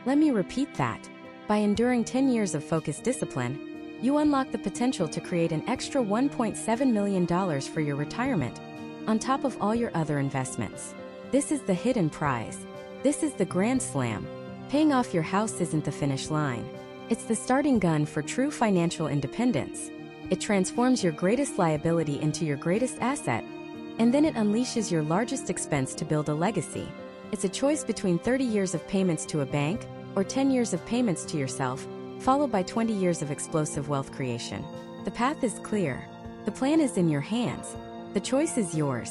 Let me repeat that. By enduring 10 years of focused discipline, you unlock the potential to create an extra $1.7 million for your retirement, on top of all your other investments. This is the hidden prize. This is the grand slam. Paying off your house isn't the finish line. It's the starting gun for true financial independence. It transforms your greatest liability into your greatest asset, and then it unleashes your largest expense to build a legacy. It's a choice between 30 years of payments to a bank or 10 years of payments to yourself, followed by 20 years of explosive wealth creation. The path is clear. The plan is in your hands. The choice is yours.